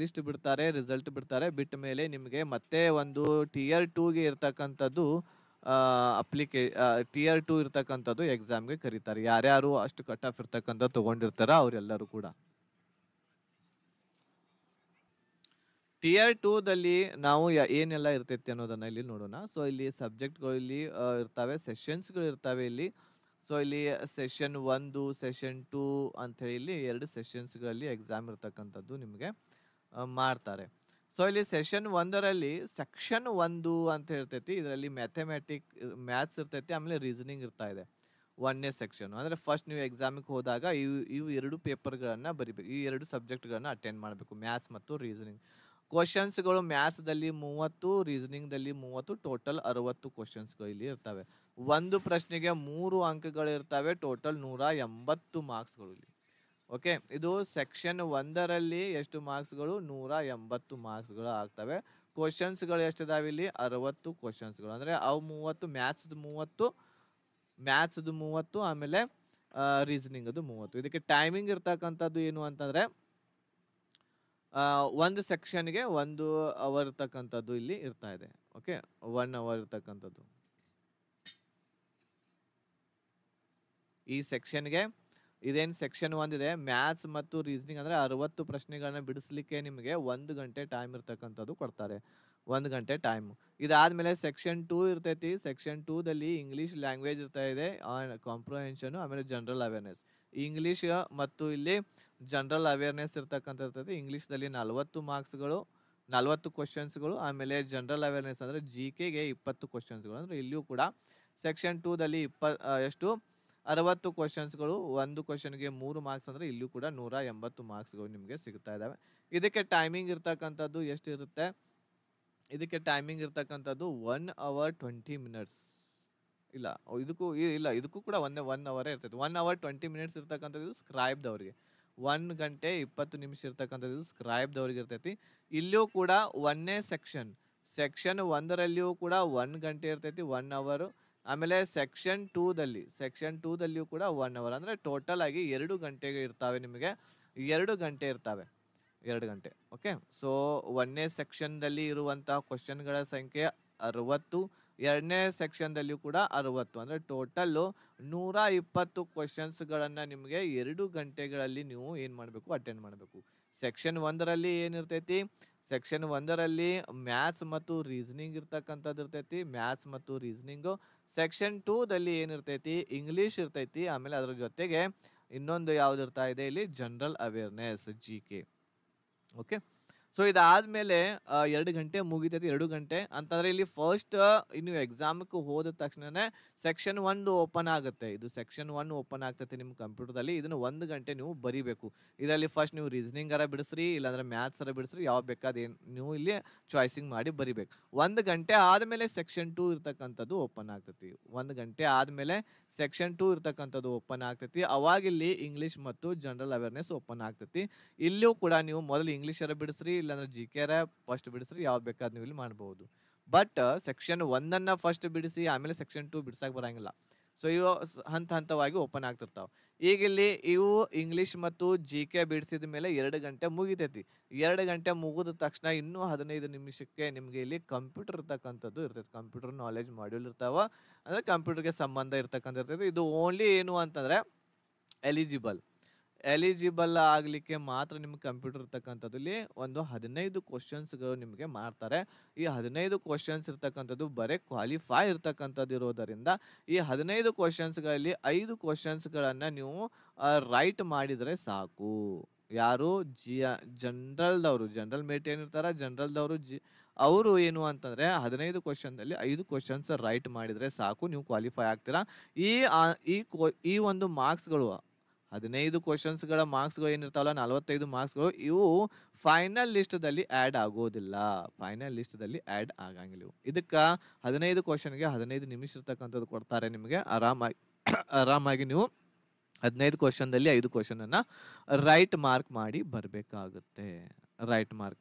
ಲಿಸ್ಟ್ ಬಿಡ್ತಾರೆ, ರಿಸಲ್ಟ್ ಬಿಡ್ತಾರೆ. ಬಿಟ್ಟ ಮೇಲೆ ನಿಮಗೆ ಮತ್ತೆ ಒಂದು ಟಿಯರ್ 2ಗೆ ಇರ್ತಕ್ಕಂಥದ್ದು ಟಿಯರ್ 2 ಇರ್ತಕ್ಕಂಥದ್ದು ಎಕ್ಸಾಮ್ಗೆ ಕರೀತಾರೆ. ಯಾರ್ಯಾರು ಅಷ್ಟು ಕಟ್ ಆಫ್ ಇರ್ತಕ್ಕಂಥ ತಗೊಂಡಿರ್ತಾರ ಅವರೆಲ್ಲರೂ ಕೂಡ. ಟಿಯರ್ 2ದಲ್ಲಿ ನಾವು ಏನೆಲ್ಲ ಇರ್ತೈತಿ ಅನ್ನೋದನ್ನ ಇಲ್ಲಿ ನೋಡೋಣ. ಸೊ ಇಲ್ಲಿ ಸಬ್ಜೆಕ್ಟ್ಗಳು ಇಲ್ಲಿ ಇರ್ತವೆ, ಸೆಷನ್ಸ್ಗಳು ಇರ್ತವೆ ಇಲ್ಲಿ. ಸೊ ಇಲ್ಲಿ ಸೆಷನ್ 1, ಸೆಷನ್ 2 ಅಂತ ಹೇಳಿ ಇಲ್ಲಿ 2 ಸೆಷನ್ಸ್ಗಳಲ್ಲಿ ಎಕ್ಸಾಮ್ ಇರ್ತಕ್ಕಂಥದ್ದು ನಿಮಗೆ ಮಾಡ್ತಾರೆ. ಸೊ ಇಲ್ಲಿ ಸೆಷನ್ 1ರಲ್ಲಿ ಸೆಕ್ಷನ್ 1 ಅಂತ ಇರ್ತೈತಿ. ಇದರಲ್ಲಿ ಮ್ಯಾಥ್ಸ್ ಇರ್ತೈತಿ, ಆಮೇಲೆ ರೀಸನಿಂಗ್ ಇರ್ತಾ ಇದೆ. 1ನೇ ಸೆಕ್ಷನ್ ಅಂದ್ರೆ ಫಸ್ಟ್ ನೀವು ಎಕ್ಸಾಮಿಗೆ ಹೋದಾಗ ಇವು 2 ಪೇಪರ್ಗಳನ್ನ ಬರಿಬೇಕು. ಈ 2 ಸಬ್ಜೆಕ್ಟ್ಗಳನ್ನ ಅಟೆಂಡ್ ಮಾಡಬೇಕು, ಮ್ಯಾಥ್ಸ್ ಮತ್ತು ರೀಸನಿಂಗ್. ಕ್ವಶನ್ಸ್ಗಳು ಮ್ಯಾಥ್ಸ್ದಲ್ಲಿ 30, ರೀಸನಿಂಗ್ದಲ್ಲಿ 30, ಟೋಟಲ್ 60 ಕ್ವಶನ್ಸ್ಗಳು ಇಲ್ಲಿ ಇರ್ತವೆ. ಒಂದು ಪ್ರಶ್ನೆಗೆ 3 ಅಂಕಗಳು ಇರ್ತವೆ, ಟೋಟಲ್ 180 ಮಾರ್ಕ್ಸ್ಗಳು ಇಲ್ಲಿ. ಓಕೆ, ಇದು ಸೆಕ್ಷನ್ 1ರಲ್ಲಿ ಎಷ್ಟು ಮಾರ್ಕ್ಸ್ಗಳು? 180 ಮಾರ್ಕ್ಸ್ಗಳು ಆಗ್ತವೆ. ಕ್ವಶನ್ಸ್ಗಳು ಎಷ್ಟಿದಾವೆ ಇಲ್ಲಿ? 60 ಕ್ವಶನ್ಸ್ಗಳು. ಅಂದ್ರೆ ಅವು 30, ಮ್ಯಾಥ್ಸ್ದು 30, ಆಮೇಲೆ ರೀಸನಿಂಗ್ ಅದು 30. ಇದಕ್ಕೆ ಟೈಮಿಂಗ್ ಇರ್ತಕ್ಕಂಥದ್ದು ಏನು ಅಂತಂದ್ರೆ ಒಂದು ಸೆಕ್ಷನ್ಗೆ 1 ಅವರ್ ಇರ್ತಕ್ಕಂಥದ್ದು ಇಲ್ಲಿ ಇರ್ತಾ ಇದೆ. ಓಕೆ, 1 ಅವರ್ ಇರ್ತಕ್ಕಂಥದ್ದು ಈ ಸೆಕ್ಷನ್ಗೆ. ಇದೇನು ಸೆಕ್ಷನ್ 1 ಇದೆ, ಮ್ಯಾಥ್ಸ್ ಮತ್ತು ರೀಸನಿಂಗ್ ಅಂದ್ರೆ 60 ಪ್ರಶ್ನೆಗಳನ್ನ ಬಿಡಿಸ್ಲಿಕ್ಕೆ ನಿಮಗೆ 1 ಗಂಟೆ ಟೈಮ್ ಇರ್ತಕ್ಕಂಥದ್ದು ಕೊಡ್ತಾರೆ, 1 ಗಂಟೆ ಟೈಮ್. ಇದಾದ್ಮೇಲೆ ಸೆಕ್ಷನ್ 2 ಇರ್ತೈತಿ. ಸೆಕ್ಷನ್ 2ದಲ್ಲಿ ಇಂಗ್ಲಿಷ್ ಲ್ಯಾಂಗ್ವೇಜ್ ಇರ್ತಾ ಇದೆ, ಕಾಂಪ್ರಹೆನ್ಷನ್, ಆಮೇಲೆ ಜನರಲ್ ಅವೇರ್ನೆಸ್. ಇಂಗ್ಲಿಷ್ ಮತ್ತು ಇಲ್ಲಿ ಜನರಲ್ ಅವೇರ್ನೆಸ್ ಇರ್ತಕ್ಕಂಥ ಇರ್ತೈತಿ. ಇಂಗ್ಲಿಷ್ದಲ್ಲಿ 40 ಮಾರ್ಕ್ಸ್ಗಳು, 40 ಕ್ವಶನ್ಸ್ಗಳು. ಆಮೇಲೆ ಜನರಲ್ ಅವೇರ್ನೆಸ್ ಅಂದ್ರೆ GKಗೆ 20 ಕ್ವಶನ್ಸ್ಗಳು. ಅಂದ್ರೆ ಇಲ್ಲಿಯೂ ಕೂಡ ಸೆಕ್ಷನ್ 2ದಲ್ಲಿ 60 ಕ್ವಶನ್ಸ್ಗಳು, ಒಂದು ಕ್ವಶನ್ಗೆ 3 ಮಾರ್ಕ್ಸ್. ಅಂದ್ರೆ ಇಲ್ಲಿಯೂ ಕೂಡ 180 ಮಾರ್ಕ್ಸ್ಗಳು ನಿಮಗೆ ಸಿಗ್ತಾ ಇದಾವೆ. ಇದಕ್ಕೆ ಟೈಮಿಂಗ್ ಇರ್ತಕ್ಕಂಥದ್ದು ಎಷ್ಟು ಇರುತ್ತೆ? ಇದಕ್ಕೆ ಟೈಮಿಂಗ್ ಇರ್ತಕ್ಕಂಥದ್ದು 1 hour 20 minutes. ಇದಕ್ಕೂ ಕೂಡ 1 hour ಇರ್ತೈತಿ. 1 hour 20 minutes ಇರ್ತಕ್ಕಂಥದ್ದು ಸ್ಕ್ರೈಬ್ದವ್ರಿಗೆ. 1 ಗಂಟೆ 20 ನಿಮಿಷ ಇರ್ತಕ್ಕಂಥದ್ದು ಸ್ಕ್ರೈಬ್ದವ್ರಿಗೆ ಇರ್ತೈತಿ. ಇಲ್ಲಿಯೂ ಕೂಡ 1ನೇ ಸೆಕ್ಷನ್ 1ರಲ್ಲಿಯೂ ಕೂಡ 1 ಗಂಟೆ ಇರ್ತೈತಿ, 1 hour. ಆಮೇಲೆ ಸೆಕ್ಷನ್ 2ದಲ್ಲಿಯೂ ಕೂಡ 1 hour. ಅಂದ್ರೆ ಟೋಟಲ್ ಆಗಿ 2 ಗಂಟೆಗೆ ಇರ್ತಾವೆ ನಿಮಗೆ. 2 ಗಂಟೆ ಇರ್ತವೆ. 2 ಗಂಟೆ. ಓಕೆ. ಸೊ 1ನೇ ಸೆಕ್ಷನ್‌ದಲ್ಲಿ ಇರುವಂತಹ ಕ್ವೆಶ್ಚನ್‌ಗಳ ಸಂಖ್ಯೆ 60, 2ನೇ ಸೆಕ್ಷನ್‌ದಲ್ಲಿಯೂ ಕೂಡ 60 ಅಂದ್ರೆ ಟೋಟಲ್ಲು 120 ಕ್ವೆಶ್ಚನ್ಸ್‌ಗಳನ್ನ ನಿಮಗೆ 2 ಗಂಟೆಗಳಲ್ಲಿ ನೀವು ಏನ್ ಮಾಡಬೇಕು ಅಟೆಂಡ್ ಮಾಡಬೇಕು. ಸೆಕ್ಷನ್ 1ರಲ್ಲಿ ಏನಿರ್ತೈತಿ? ಸೆಕ್ಷನ್ 1ರಲ್ಲಿ ಮ್ಯಾಥ್ಸ್ ಮತ್ತು ರೀಸನಿಂಗ್ ಇರ್ತಕ್ಕಂಥದ್ದು ಇರ್ತೈತಿ. ಮ್ಯಾಥ್ಸ್ ಮತ್ತು ರೀಸನಿಂಗು. ಸೆಕ್ಷನ್ 2ದಲ್ಲಿ ಏನಿರ್ತೈತಿ? ಇಂಗ್ಲಿಷ್ ಇರ್ತೈತಿ. ಆಮೇಲೆ ಅದ್ರ ಜೊತೆಗೆ ಇನ್ನೊಂದು ಯಾವ್ದು ಇರ್ತಾ ಇದೆ ಇಲ್ಲಿ? General awareness, GK. Okay. So ಇದಾದ್ಮೇಲೆ 2 ಗಂಟೆ ಮುಗಿತೈತಿ. 2 ಗಂಟೆ ಅಂತಂದ್ರೆ ಇಲ್ಲಿ ಫಸ್ಟ್ ನೀವು ಎಕ್ಸಾಮ್‌ಗೆ ಹೋದ ತಕ್ಷಣನೇ ಸೆಕ್ಷನ್ 1 ಓಪನ್ ಆಗುತ್ತೆ. ಇದು ಸೆಕ್ಷನ್ 1 ಓಪನ್ ಆಗ್ತೈತಿ ನಿಮ್ಮ ಕಂಪ್ಯೂಟರ್‌ದಲ್ಲಿ. ಇದನ್ನ 1 ಗಂಟೆ ನೀವು ಬರಿಬೇಕು. ಇದರಲ್ಲಿ ಫಸ್ಟ್ ನೀವು ರೀಸನಿಂಗ್ ಅರ ಬಿಡಿಸ್ರಿ, ಇಲ್ಲಾಂದ್ರೆ ಮ್ಯಾಥ್ಸ್ ಅರ ಬಿಡಿಸ್ರಿ, ಯಾವ ಬೇಕಾದ ನೀವು ಇಲ್ಲಿ ಚಾಯ್ಸಿಂಗ್ ಮಾಡಿ ಬರಿಬೇಕು. 1 ಗಂಟೆ ಆದ್ಮೇಲೆ ಸೆಕ್ಷನ್ 2 ಇರ್ತಕ್ಕಂಥದ್ದು ಓಪನ್ ಆಗ್ತೈತಿ. 1 ಗಂಟೆ ಆದ್ಮೇಲೆ ಸೆಕ್ಷನ್ 2 ಇರ್ತಕ್ಕಂಥದ್ದು ಓಪನ್ ಆಗ್ತೈತಿ. ಅವಾಗ ಇಲ್ಲಿ ಇಂಗ್ಲಿಷ್ ಮತ್ತು ಜನರಲ್ ಅವೇರ್ನೆಸ್ ಓಪನ್ ಆಗ್ತೈತಿ. ಇಲ್ಲಿಯೂ ಕೂಡ ನೀವು ಮೊದಲು ಇಂಗ್ಲಿಷ್ ಅರ ಬಿಡಿಸ್ರಿ, ಇಲ್ಲಾಂದ್ರೆ ಜಿಕೆ ಅರ ಫಸ್ಟ್ ಬಿಡಿಸ್ರಿ, ಯಾವ್ದು ಬೇಕಾದ್ ನೀವು ಇಲ್ಲಿ ಮಾಡಬಹುದು. ಬಟ್ ಸೆಕ್ಷನ್ 1 ಫಸ್ಟ್ ಬಿಡಿಸಿ ಆಮೇಲೆ ಸೆಕ್ಷನ್ 2 ಬಿಡ್ಸಕ್ ಬರಂಗಿಲ್ಲ. ಸೊ ಇವು ಹಂತ ಹಂತವಾಗಿ ಓಪನ್ ಆಗ್ತಿರ್ತಾವ. ಈಗ ಇಲ್ಲಿ ಇವು ಇಂಗ್ಲಿಷ್ ಮತ್ತು ಜಿಕೆ ಬಿಡಿಸಿದ ಮೇಲೆ 2 ಗಂಟೆ ಮುಗಿತೈತಿ. 2 ಗಂಟೆ ಮುಗಿದ ತಕ್ಷಣ ಇನ್ನೂ 15 ನಿಮಿಷಕ್ಕೆ ನಿಮ್ಗೆ ಇಲ್ಲಿ ಕಂಪ್ಯೂಟರ್ ಇರ್ತಕ್ಕಂಥದ್ದು ಇರ್ತೈತಿ. ಕಂಪ್ಯೂಟರ್ ನಾಲೆಜ್ ಮಾಡ್ಯೂಲ್ ಇರ್ತಾವ. ಅಂದ್ರೆ ಕಂಪ್ಯೂಟರ್ಗೆ ಸಂಬಂಧ ಇರ್ತಕ್ಕಂಥ ಇರ್ತೈತಿ. ಇದು ಓನ್ಲಿ ಏನು ಅಂತಂದ್ರೆ ಎಲಿಜಿಬಲ್ ಆಗ್ಲಿಕ್ಕೆ ಮಾತ್ರ ನಿಮ್ಗೆ ಕಂಪ್ಯೂಟರ್ ಇರ್ತಕ್ಕಂಥದ್ದು. ಇಲ್ಲಿ ಒಂದು 15 ಕ್ವಶನ್ಸ್ಗಳು ನಿಮಗೆ ಮಾಡ್ತಾರೆ. ಈ 15 ಕ್ವಶನ್ಸ್ ಇರ್ತಕ್ಕಂಥದ್ದು ಬರೀ ಕ್ವಾಲಿಫೈ ಇರ್ತಕ್ಕಂಥದ್ದು ಇರೋದರಿಂದ ಈ 15 ಕ್ವಶನ್ಸ್ಗಳಲ್ಲಿ 5 ಕ್ವಶನ್ಸ್ಗಳನ್ನು ನೀವು ರೈಟ್ ಮಾಡಿದರೆ ಸಾಕು. ಯಾರು? ಜನರಲ್ ಮೇಟ್ ಏನಿರ್ತಾರ, ಜನರಲ್ದವರು ಅವರು ಏನು ಅಂತಂದ್ರೆ 15 ಕ್ವಶನ್ದಲ್ಲಿ 5 ಕ್ವಶನ್ಸ್ ರೈಟ್ ಮಾಡಿದರೆ ಸಾಕು, ನೀವು ಕ್ವಾಲಿಫೈ ಆಗ್ತೀರಾ. ಈ ಒಂದು ಮಾರ್ಕ್ಸ್ಗಳು 15 ಕ್ವಶನ್ಸ್ಗಳ ಮಾರ್ಕ್ಸ್ಗಳು ಏನಿರ್ತಾವಲ್ಲ, 45 ಮಾರ್ಕ್ಸ್ಗಳು, ಇವು ಫೈನಲ್ ಲಿಸ್ಟ್ದಲ್ಲಿ ಆ್ಯಡ್ ಆಗೋದಿಲ್ಲ. ಫೈನಲ್ ಲಿಸ್ಟ್ದಲ್ಲಿ ಆ್ಯಡ್ ಆಗಂಗಿಲ್ಲ ಇವು. ಇದಕ್ಕೆ 15 ಕ್ವಶನ್ಗೆ 15 ನಿಮಿಷ ಇರ್ತಕ್ಕಂಥದ್ದು ಕೊಡ್ತಾರೆ ನಿಮಗೆ. ಆರಾಮಾಗಿ ನೀವು 15 ಕ್ವಶನ್ದಲ್ಲಿ 5 ಕ್ವಶನನ್ನು ರೈಟ್ ಮಾರ್ಕ್ ಮಾಡಿ ಬರಬೇಕಾಗುತ್ತೆ.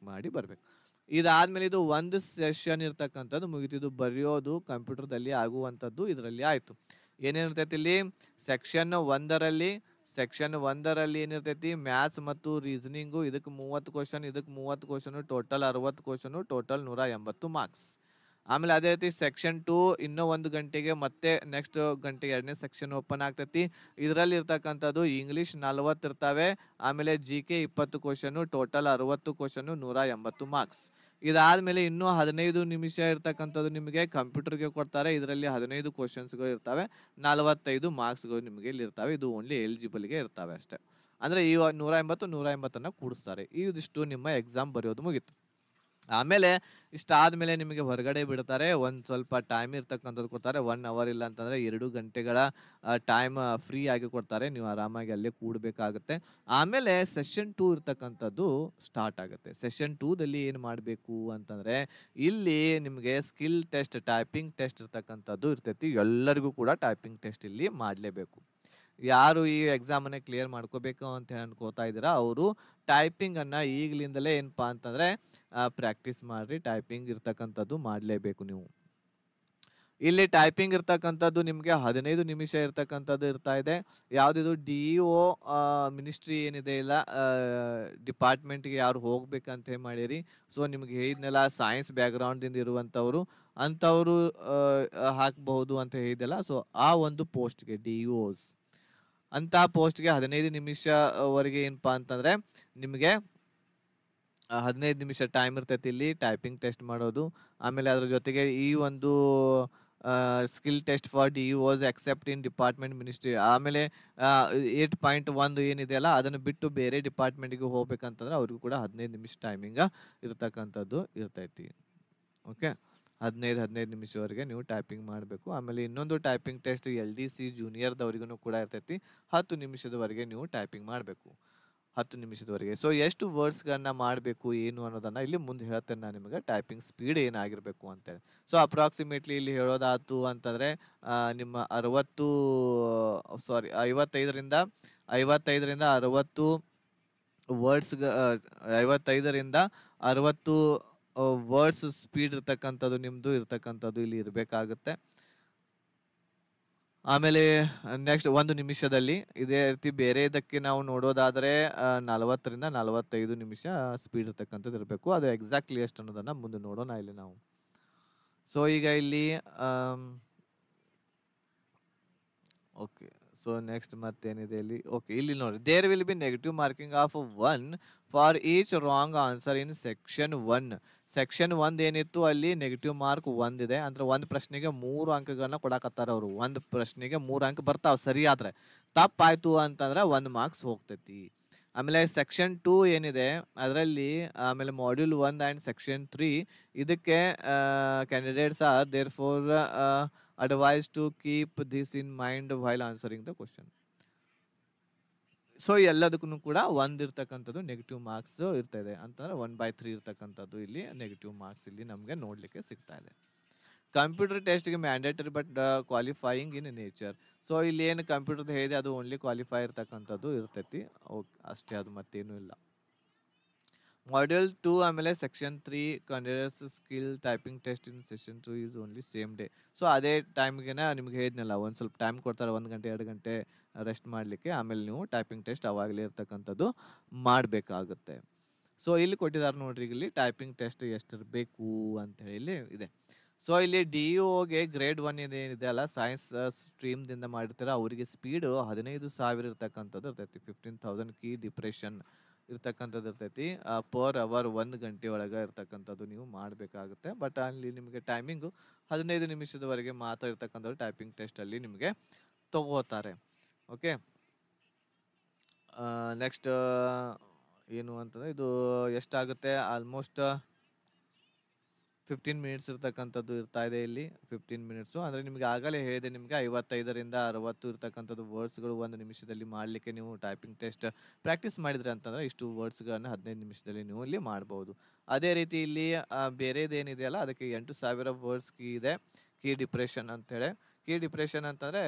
ಇದಾದ್ಮೇಲೆ ಇದು ಒಂದು ಸೆಷನ್ ಇರ್ತಕ್ಕಂಥದ್ದು ಮುಗಿತಿದ್ದು. ಬರೆಯೋದು ಕಂಪ್ಯೂಟರ್ದಲ್ಲಿ ಆಗುವಂಥದ್ದು ಇದರಲ್ಲಿ ಆಯಿತು. ಏನೇನಿರ್ತೈತಿ ಇಲ್ಲಿ? ಸೆಕ್ಷನ್ 1ರಲ್ಲಿ ಏನಿರ್ತೈತಿ? ಮ್ಯಾಥ್ಸ್ ಮತ್ತು ರೀಸನಿಂಗು. ಇದಕ್ಕೆ 30 ಕ್ವಶನ್, ಇದಕ್ಕೆ 30 question, total 60 question, total 180 marks. ಆಮೇಲೆ ಅದೇ ರೀತಿ ಸೆಕ್ಷನ್ 2 ಇನ್ನೂ 1 ಗಂಟೆಗೆ ಮತ್ತೆ ನೆಕ್ಸ್ಟ್ ಗಂಟೆಗೆ 2ನೇ ಸೆಕ್ಷನ್ ಓಪನ್ ಆಗ್ತೈತಿ. ಇದರಲ್ಲಿ ಇರ್ತಕ್ಕಂಥದ್ದು ಇಂಗ್ಲಿಷ್ 40 ಇರ್ತವೆ. ಆಮೇಲೆ GK 20 question, total 60 question, 180 marks. ಇದಾದ್ಮೇಲೆ ಇನ್ನೂ 15 ನಿಮಿಷ ಇರ್ತಕ್ಕಂಥದ್ದು ನಿಮಗೆ ಕಂಪ್ಯೂಟರ್ಗೆ ಕೊಡ್ತಾರೆ. ಇದರಲ್ಲಿ 15 ಕ್ವಶನ್ಸ್ಗಳು ಇರ್ತವೆ, 45 ಮಾರ್ಕ್ಸ್ಗಳು ನಿಮಗೆ ಇಲ್ಲಿ ಇರ್ತವೆ. ಇದು ಓನ್ಲಿ ಎಲಿಜಿಬಲ್ಗೆ ಇರ್ತವೆ ಅಷ್ಟೇ. ಅಂದರೆ ಈ 180 ಕೂಡಿಸ್ತಾರೆ. ಇದಿಷ್ಟು ನಿಮ್ಮ ಎಕ್ಸಾಮ್ ಬರೆಯೋದು ಮುಗೀತು. ಆಮೇಲೆ ಇಷ್ಟಾದ್ಮೇಲೆ ನಿಮಗೆ ಹೊರಗಡೆ ಬಿಡ್ತಾರೆ. ಒಂದು ಸ್ವಲ್ಪ ಟೈಮ್ ಇರ್ತಕ್ಕಂಥದ್ದು ಕೊಡ್ತಾರೆ. 1 ಅವರ್ ಇಲ್ಲ ಅಂತಂದರೆ 2 ಗಂಟೆಗಳ ಟೈಮ್ ಫ್ರೀ ಆಗಿ ಕೊಡ್ತಾರೆ. ನೀವು ಆರಾಮಾಗಿ ಅಲ್ಲೇ ಕೂಡಬೇಕಾಗುತ್ತೆ. ಆಮೇಲೆ ಸೆಷನ್ 2 ಇರ್ತಕ್ಕಂಥದ್ದು ಸ್ಟಾರ್ಟ್ ಆಗುತ್ತೆ. ಸೆಷನ್ 2ದಲ್ಲಿ ಏನು ಮಾಡಬೇಕು ಅಂತಂದರೆ ಇಲ್ಲಿ ನಿಮಗೆ ಸ್ಕಿಲ್ ಟೆಸ್ಟ್, ಟೈಪಿಂಗ್ ಟೆಸ್ಟ್ ಇರ್ತಕ್ಕಂಥದ್ದು ಇರ್ತೈತಿ. ಎಲ್ಲರಿಗೂ ಕೂಡ ಟೈಪಿಂಗ್ ಟೆಸ್ಟ್ ಇಲ್ಲಿ ಮಾಡಲೇಬೇಕು. ಯಾರು ಈ ಎಕ್ಸಾಮನ್ನು ಕ್ಲಿಯರ್ ಮಾಡ್ಕೋಬೇಕು ಅಂತ ಅನ್ಕೋತಾ ಇದ್ದೀರಾ ಅವರು ಟೈಪಿಂಗನ್ನು ಈಗಲಿಂದಲೇ ಏನಪ್ಪಾ ಅಂತಂದರೆ ಪ್ರಾಕ್ಟೀಸ್ ಮಾಡಿರಿ. ಟೈಪಿಂಗ್ ಇರ್ತಕ್ಕಂಥದ್ದು ಮಾಡಲೇಬೇಕು ನೀವು. ಇಲ್ಲಿ ಟೈಪಿಂಗ್ ಇರ್ತಕ್ಕಂಥದ್ದು ನಿಮಗೆ 15 ನಿಮಿಷ ಇರ್ತಕ್ಕಂಥದ್ದು ಇರ್ತಾ ಇದೆ. ಯಾವುದಿದು DO ಮಿನಿಸ್ಟ್ರಿ ಏನಿದೆ ಇಲ್ಲ, ಡಿಪಾರ್ಟ್ಮೆಂಟ್ಗೆ ಯಾರು ಹೋಗ್ಬೇಕಂತ ಮಾಡಿರಿ. ಸೊ ನಿಮ್ಗೆ ಹೇಳಿದ್ನೆಲ್ಲ ಸೈನ್ಸ್ ಬ್ಯಾಕ್ಗ್ರೌಂಡಿಂದ ಇರುವಂಥವ್ರು ಅಂಥವರು ಹಾಕಬಹುದು ಅಂತ ಹೇಳಿದೆಲ್ಲ. ಸೊ ಆ ಒಂದು ಪೋಸ್ಟ್ಗೆ DOs ಅಂತ ಪೋಸ್ಟ್ಗೆ 15 ನಿಮಿಷವರೆಗೆ ಏನಪ್ಪಾ ಅಂತಂದರೆ ನಿಮಗೆ 15 ನಿಮಿಷ ಟೈಮ್ ಇರ್ತೈತಿ ಇಲ್ಲಿ ಟೈಪಿಂಗ್ ಟೆಸ್ಟ್ ಮಾಡೋದು. ಆಮೇಲೆ ಅದ್ರ ಜೊತೆಗೆ ಈ ಒಂದು skill test for DOs except in department ministry. ಆಮೇಲೆ 8.1 ಏನಿದೆಯಲ್ಲ ಅದನ್ನು ಬಿಟ್ಟು ಬೇರೆ ಡಿಪಾರ್ಟ್ಮೆಂಟಿಗೆ ಹೋಗ್ಬೇಕಂತಂದ್ರೆ ಅವ್ರಿಗೂ ಕೂಡ 15 ನಿಮಿಷ ಟೈಮಿಂಗ ಇರ್ತಕ್ಕಂಥದ್ದು ಇರ್ತೈತಿ. ಓಕೆ. 15 ನಿಮಿಷವರೆಗೆ ನೀವು ಟೈಪಿಂಗ್ ಮಾಡಬೇಕು. ಆಮೇಲೆ ಇನ್ನೊಂದು ಟೈಪಿಂಗ್ ಟೆಸ್ಟ್ LDC ಜೂನಿಯರ್ದವ್ರಿಗೂ ಕೂಡ ಇರ್ತೈತಿ. 10 ನಿಮಿಷದವರೆಗೆ ನೀವು ಟೈಪಿಂಗ್ ಮಾಡಬೇಕು. 10 ನಿಮಿಷದವರೆಗೆ. ಸೊ ಎಷ್ಟು ವರ್ಡ್ಸ್ಗಳನ್ನ ಮಾಡಬೇಕು ಏನು ಅನ್ನೋದನ್ನು ಇಲ್ಲಿ ಮುಂದೆ ಹೇಳ್ತೇನೆ ನಾನು ನಿಮಗೆ. ಟೈಪಿಂಗ್ ಸ್ಪೀಡ್ ಏನಾಗಿರಬೇಕು ಅಂತೇಳಿ. ಸೊ ಅಪ್ರಾಕ್ಸಿಮೇಟ್ಲಿ ಇಲ್ಲಿ ಹೇಳೋದಾಯ್ತು ಅಂತಂದರೆ ನಿಮ್ಮ 55ರಿಂದ 60 ವರ್ಡ್ಸ್ ಸ್ಪೀಡ್ ಇರ್ತಕ್ಕಂಥದ್ದು ನಿಮ್ಮದು ಇರ್ತಕ್ಕಂಥದ್ದು ಇಲ್ಲಿ ಇರಬೇಕಾಗುತ್ತೆ. ಆಮೇಲೆ ನೆಕ್ಸ್ಟ್ 1 ನಿಮಿಷದಲ್ಲಿ ಇದೇ ರೀತಿ ಬೇರೆದಕ್ಕೆ ನಾವು ನೋಡೋದಾದ್ರೆ 40ರಿಂದ 45 ನಿಮಿಷ ಸ್ಪೀಡ್ ಇರ್ತಕ್ಕಂಥದ್ದು ಇರಬೇಕು. ಅದು ಎಕ್ಸಾಕ್ಟ್ಲಿ ಎಷ್ಟು ಅನ್ನೋದನ್ನ ಮುಂದೆ ನೋಡೋಣ ಇಲ್ಲಿ ನಾವು. ಸೊ ಈಗ ಇಲ್ಲಿ ಓಕೆ. ಸೊ ನೆಕ್ಸ್ಟ್ ಮತ್ತೇನಿದೆ ಇಲ್ಲಿ? ಓಕೆ, ಇಲ್ಲಿ ನೋಡಿ, there will be negative marking of 1 for each wrong answer in section 1. Section 1 ಏನಿತ್ತು ಅಲ್ಲಿ ನೆಗೆಟಿವ್ ಮಾರ್ಕ್ 1 ಇದೆ. ಅಂದ್ರೆ ಒಂದು ಪ್ರಶ್ನೆಗೆ 3 ಅಂಕಗಳನ್ನ ಕೊಡಕತ್ತಾರ ಅವರು. ಒಂದು ಪ್ರಶ್ನೆಗೆ 3 ಅಂಕ ಬರ್ತಾವ ಸರಿಯಾದ್ರೆ. ತಪ್ಪಾಯ್ತು ಅಂತಂದ್ರೆ 1 ಮಾರ್ಕ್ಸ್ ಹೋಗ್ತೈತಿ. ಆಮೇಲೆ ಸೆಕ್ಷನ್ 2 ಏನಿದೆ ಅದರಲ್ಲಿ, ಆಮೇಲೆ ಮಾಡ್ಯೂಲ್ 1 ಆ್ಯಂಡ್ ಸೆಕ್ಷನ್ 3 ಇದಕ್ಕೆ candidates are therefore advised to keep this in mind while answering the question. So ಎಲ್ಲದಕ್ಕೂ ಕೂಡ 1 ಇರ್ತಕ್ಕಂಥದ್ದು ನೆಗೆಟಿವ್ ಮಾರ್ಕ್ಸ್ ಇರ್ತಾ ಇದೆ ಅಂತಂದ್ರೆ 1/3 ಇರ್ತಕ್ಕಂಥದ್ದು ಇಲ್ಲಿ ನೆಗೆಟಿವ್ ಮಾರ್ಕ್ಸ್ ಇಲ್ಲಿ ನಮಗೆ ನೋಡ್ಲಿಕ್ಕೆ ಸಿಗ್ತಾ ಇದೆ. ಕಂಪ್ಯೂಟರ್ ಟೆಸ್ಟ್ಗೆ mandatory but qualifying in nature. So ಇಲ್ಲಿ ಏನು ಕಂಪ್ಯೂಟರ್ ಹೇಳಿದೆ ಅದು ಓನ್ಲಿ ಕ್ವಾಲಿಫೈ ಇರ್ತಕ್ಕಂಥದ್ದು ಇರ್ತೈತಿ. ಓಕೆ, ಅಷ್ಟೇ, ಅದು ಮತ್ತೇನು ಇಲ್ಲ. ಮಾಡ್ಯೂಲ್ 2 ಆಮೇಲೆ section 3 conducts skill typing test in session 2 is only same day. So ಅದೇ ಟೈಮ್ಗೆ ನಿಮ್ಗೆ ಹೇಳಿದ್ನಲ್ಲ, ಒಂದು ಸ್ವಲ್ಪ ಟೈಮ್ ಕೊಡ್ತಾರೆ, 1 ಗಂಟೆ 2 ಗಂಟೆ ರೆಸ್ಟ್ ಮಾಡಲಿಕ್ಕೆ. ಆಮೇಲೆ ನೀವು ಟೈಪಿಂಗ್ ಟೆಸ್ಟ್ ಅವಾಗಲೇ ಇರ್ತಕ್ಕಂಥದ್ದು ಮಾಡಬೇಕಾಗುತ್ತೆ. ಸೊ ಇಲ್ಲಿ ಕೊಟ್ಟಿದ್ದಾರೆ ನೋಡ್ರಿ, ಇಲ್ಲಿ ಟೈಪಿಂಗ್ ಟೆಸ್ಟ್ ಎಷ್ಟಿರಬೇಕು ಅಂತ ಹೇಳಿ ಇಲ್ಲಿ ಇದೆ. ಸೊ ಇಲ್ಲಿ DOಗೆ ಗ್ರೇಡ್ 1 ಏನಿದೆ ಅಲ್ಲ, ಸೈನ್ಸ್ ಸ್ಟ್ರೀಮ್ದಿಂದ ಮಾಡಿರ್ತಾರೆ, ಅವರಿಗೆ ಸ್ಪೀಡು 15,000 ಇರ್ತಕ್ಕಂಥದ್ದು ಇರ್ತೈತಿ. 15,000 ಕೀ ಡಿಪ್ರೆಷನ್ ಇರ್ತಕ್ಕಂಥದ್ದು ಇರ್ತೈತಿ ಪರ್ ಅವರ್. 1 ಗಂಟೆ ಒಳಗೆ ಇರ್ತಕ್ಕಂಥದ್ದು ನೀವು ಮಾಡಬೇಕಾಗುತ್ತೆ. ಬಟ್ ಅಲ್ಲಿ ನಿಮಗೆ ಟೈಮಿಂಗು 15 ನಿಮಿಷದವರೆಗೆ ಮಾತ್ರ ಇರ್ತಕ್ಕಂಥದ್ದು ಟೈಪಿಂಗ್ ಟೆಸ್ಟಲ್ಲಿ ನಿಮಗೆ ತಗೋತಾರೆ. ಓಕೆ, ನೆಕ್ಸ್ಟ್ ಏನು ಅಂತಂದರೆ ಇದು ಎಷ್ಟಾಗುತ್ತೆ? ಆಲ್ಮೋಸ್ಟ್ 15 ಮಿನಿಟ್ಸ್ ಇರ್ತಕ್ಕಂಥದ್ದು ಇರ್ತಾ ಇದೆ ಇಲ್ಲಿ. 15 ಮಿನಿಟ್ಸು ಅಂದರೆ ನಿಮಗೆ ಆಗಲೇ ಹೇಳಿದೆ, ನಿಮಗೆ 55ರಿಂದ 60 ಇರ್ತಕ್ಕಂಥದ್ದು ವರ್ಡ್ಸ್ಗಳು 1 ನಿಮಿಷದಲ್ಲಿ ಮಾಡಲಿಕ್ಕೆ ನೀವು ಟೈಪಿಂಗ್ ಟೆಸ್ಟ್ ಪ್ರಾಕ್ಟೀಸ್ ಮಾಡಿದ್ರೆ ಅಂತಂದರೆ ಇಷ್ಟು ವರ್ಡ್ಸ್ಗಳನ್ನು 15 ನಿಮಿಷದಲ್ಲಿ ನೀವು ಇಲ್ಲಿ ಮಾಡ್ಬೋದು. ಅದೇ ರೀತಿ ಇಲ್ಲಿ ಬೇರೆದೇನಿದೆಯಲ್ಲ ಅದಕ್ಕೆ 8,000 ವರ್ಡ್ಸ್ ಕೀ ಇದೆ. ಕೀ ಡಿಪ್ರೆಷನ್ ಅಂತೇಳಿ. ಕೀ ಡಿಪ್ರೆಷನ್ ಅಂತಂದರೆ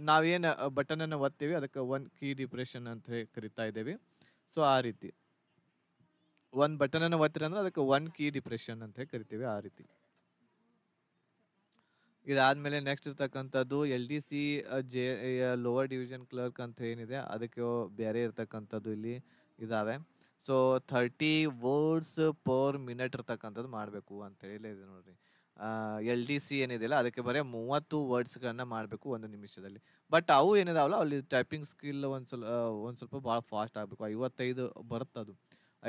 ನಾವೇನು ಬಟನನ್ನು ಒತ್ತೀವಿ ಅದಕ್ಕೆ 1 ಕೀ ಡಿಪ್ರೆಷನ್ ಅಂತ ಹೇಳಿ ಕರಿತಾ ಇದ್ದೇವೆ. ಸೊ ಆ ರೀತಿ ಒಂದು ಬಟನನ್ನು ಒತ್ತಿರ ಅಂದ್ರೆ ಅದಕ್ಕೆ 1 ಕೀ ಡಿಪ್ರೆಷನ್ ಅಂತ ಹೇಳಿ ಕರಿತೀವಿ, ಆ ರೀತಿ. ಇದಾದ್ಮೇಲೆ ನೆಕ್ಸ್ಟ್ ಇರ್ತಕ್ಕಂಥದ್ದು LDC ಲೋವರ್ ಡಿವಿಷನ್ ಕ್ಲರ್ಕ್ ಅಂತ ಏನಿದೆ ಅದಕ್ಕೆ ಬೇರೆ ಇರ್ತಕ್ಕಂಥದ್ದು ಇಲ್ಲಿ ಇದಾವೆ. ಸೊ 30 ವರ್ಡ್ಸ್ ಪರ್ ಮಿನಿಟ್ ಇರ್ತಕ್ಕಂಥದ್ದು ಮಾಡಬೇಕು ಅಂತ ಹೇಳಿ ಇದೆ ನೋಡ್ರಿ. LDC ಏನಿದೆಯಲ್ಲ ಅದಕ್ಕೆ ಬರೀ 30 ವರ್ಡ್ಸ್ಗಳನ್ನ ಮಾಡಬೇಕು 1 ನಿಮಿಷದಲ್ಲಿ. ಬಟ್ ಅವು ಏನಿದಾವಲ್ಲ ಅಲ್ಲಿ ಟೈಪಿಂಗ್ ಸ್ಕಿಲ್ ಒಂದು ಸ್ವಲ್ಪ ಭಾಳ ಫಾಸ್ಟ್ ಆಗಬೇಕು. 55 ಬರುತ್ತದು.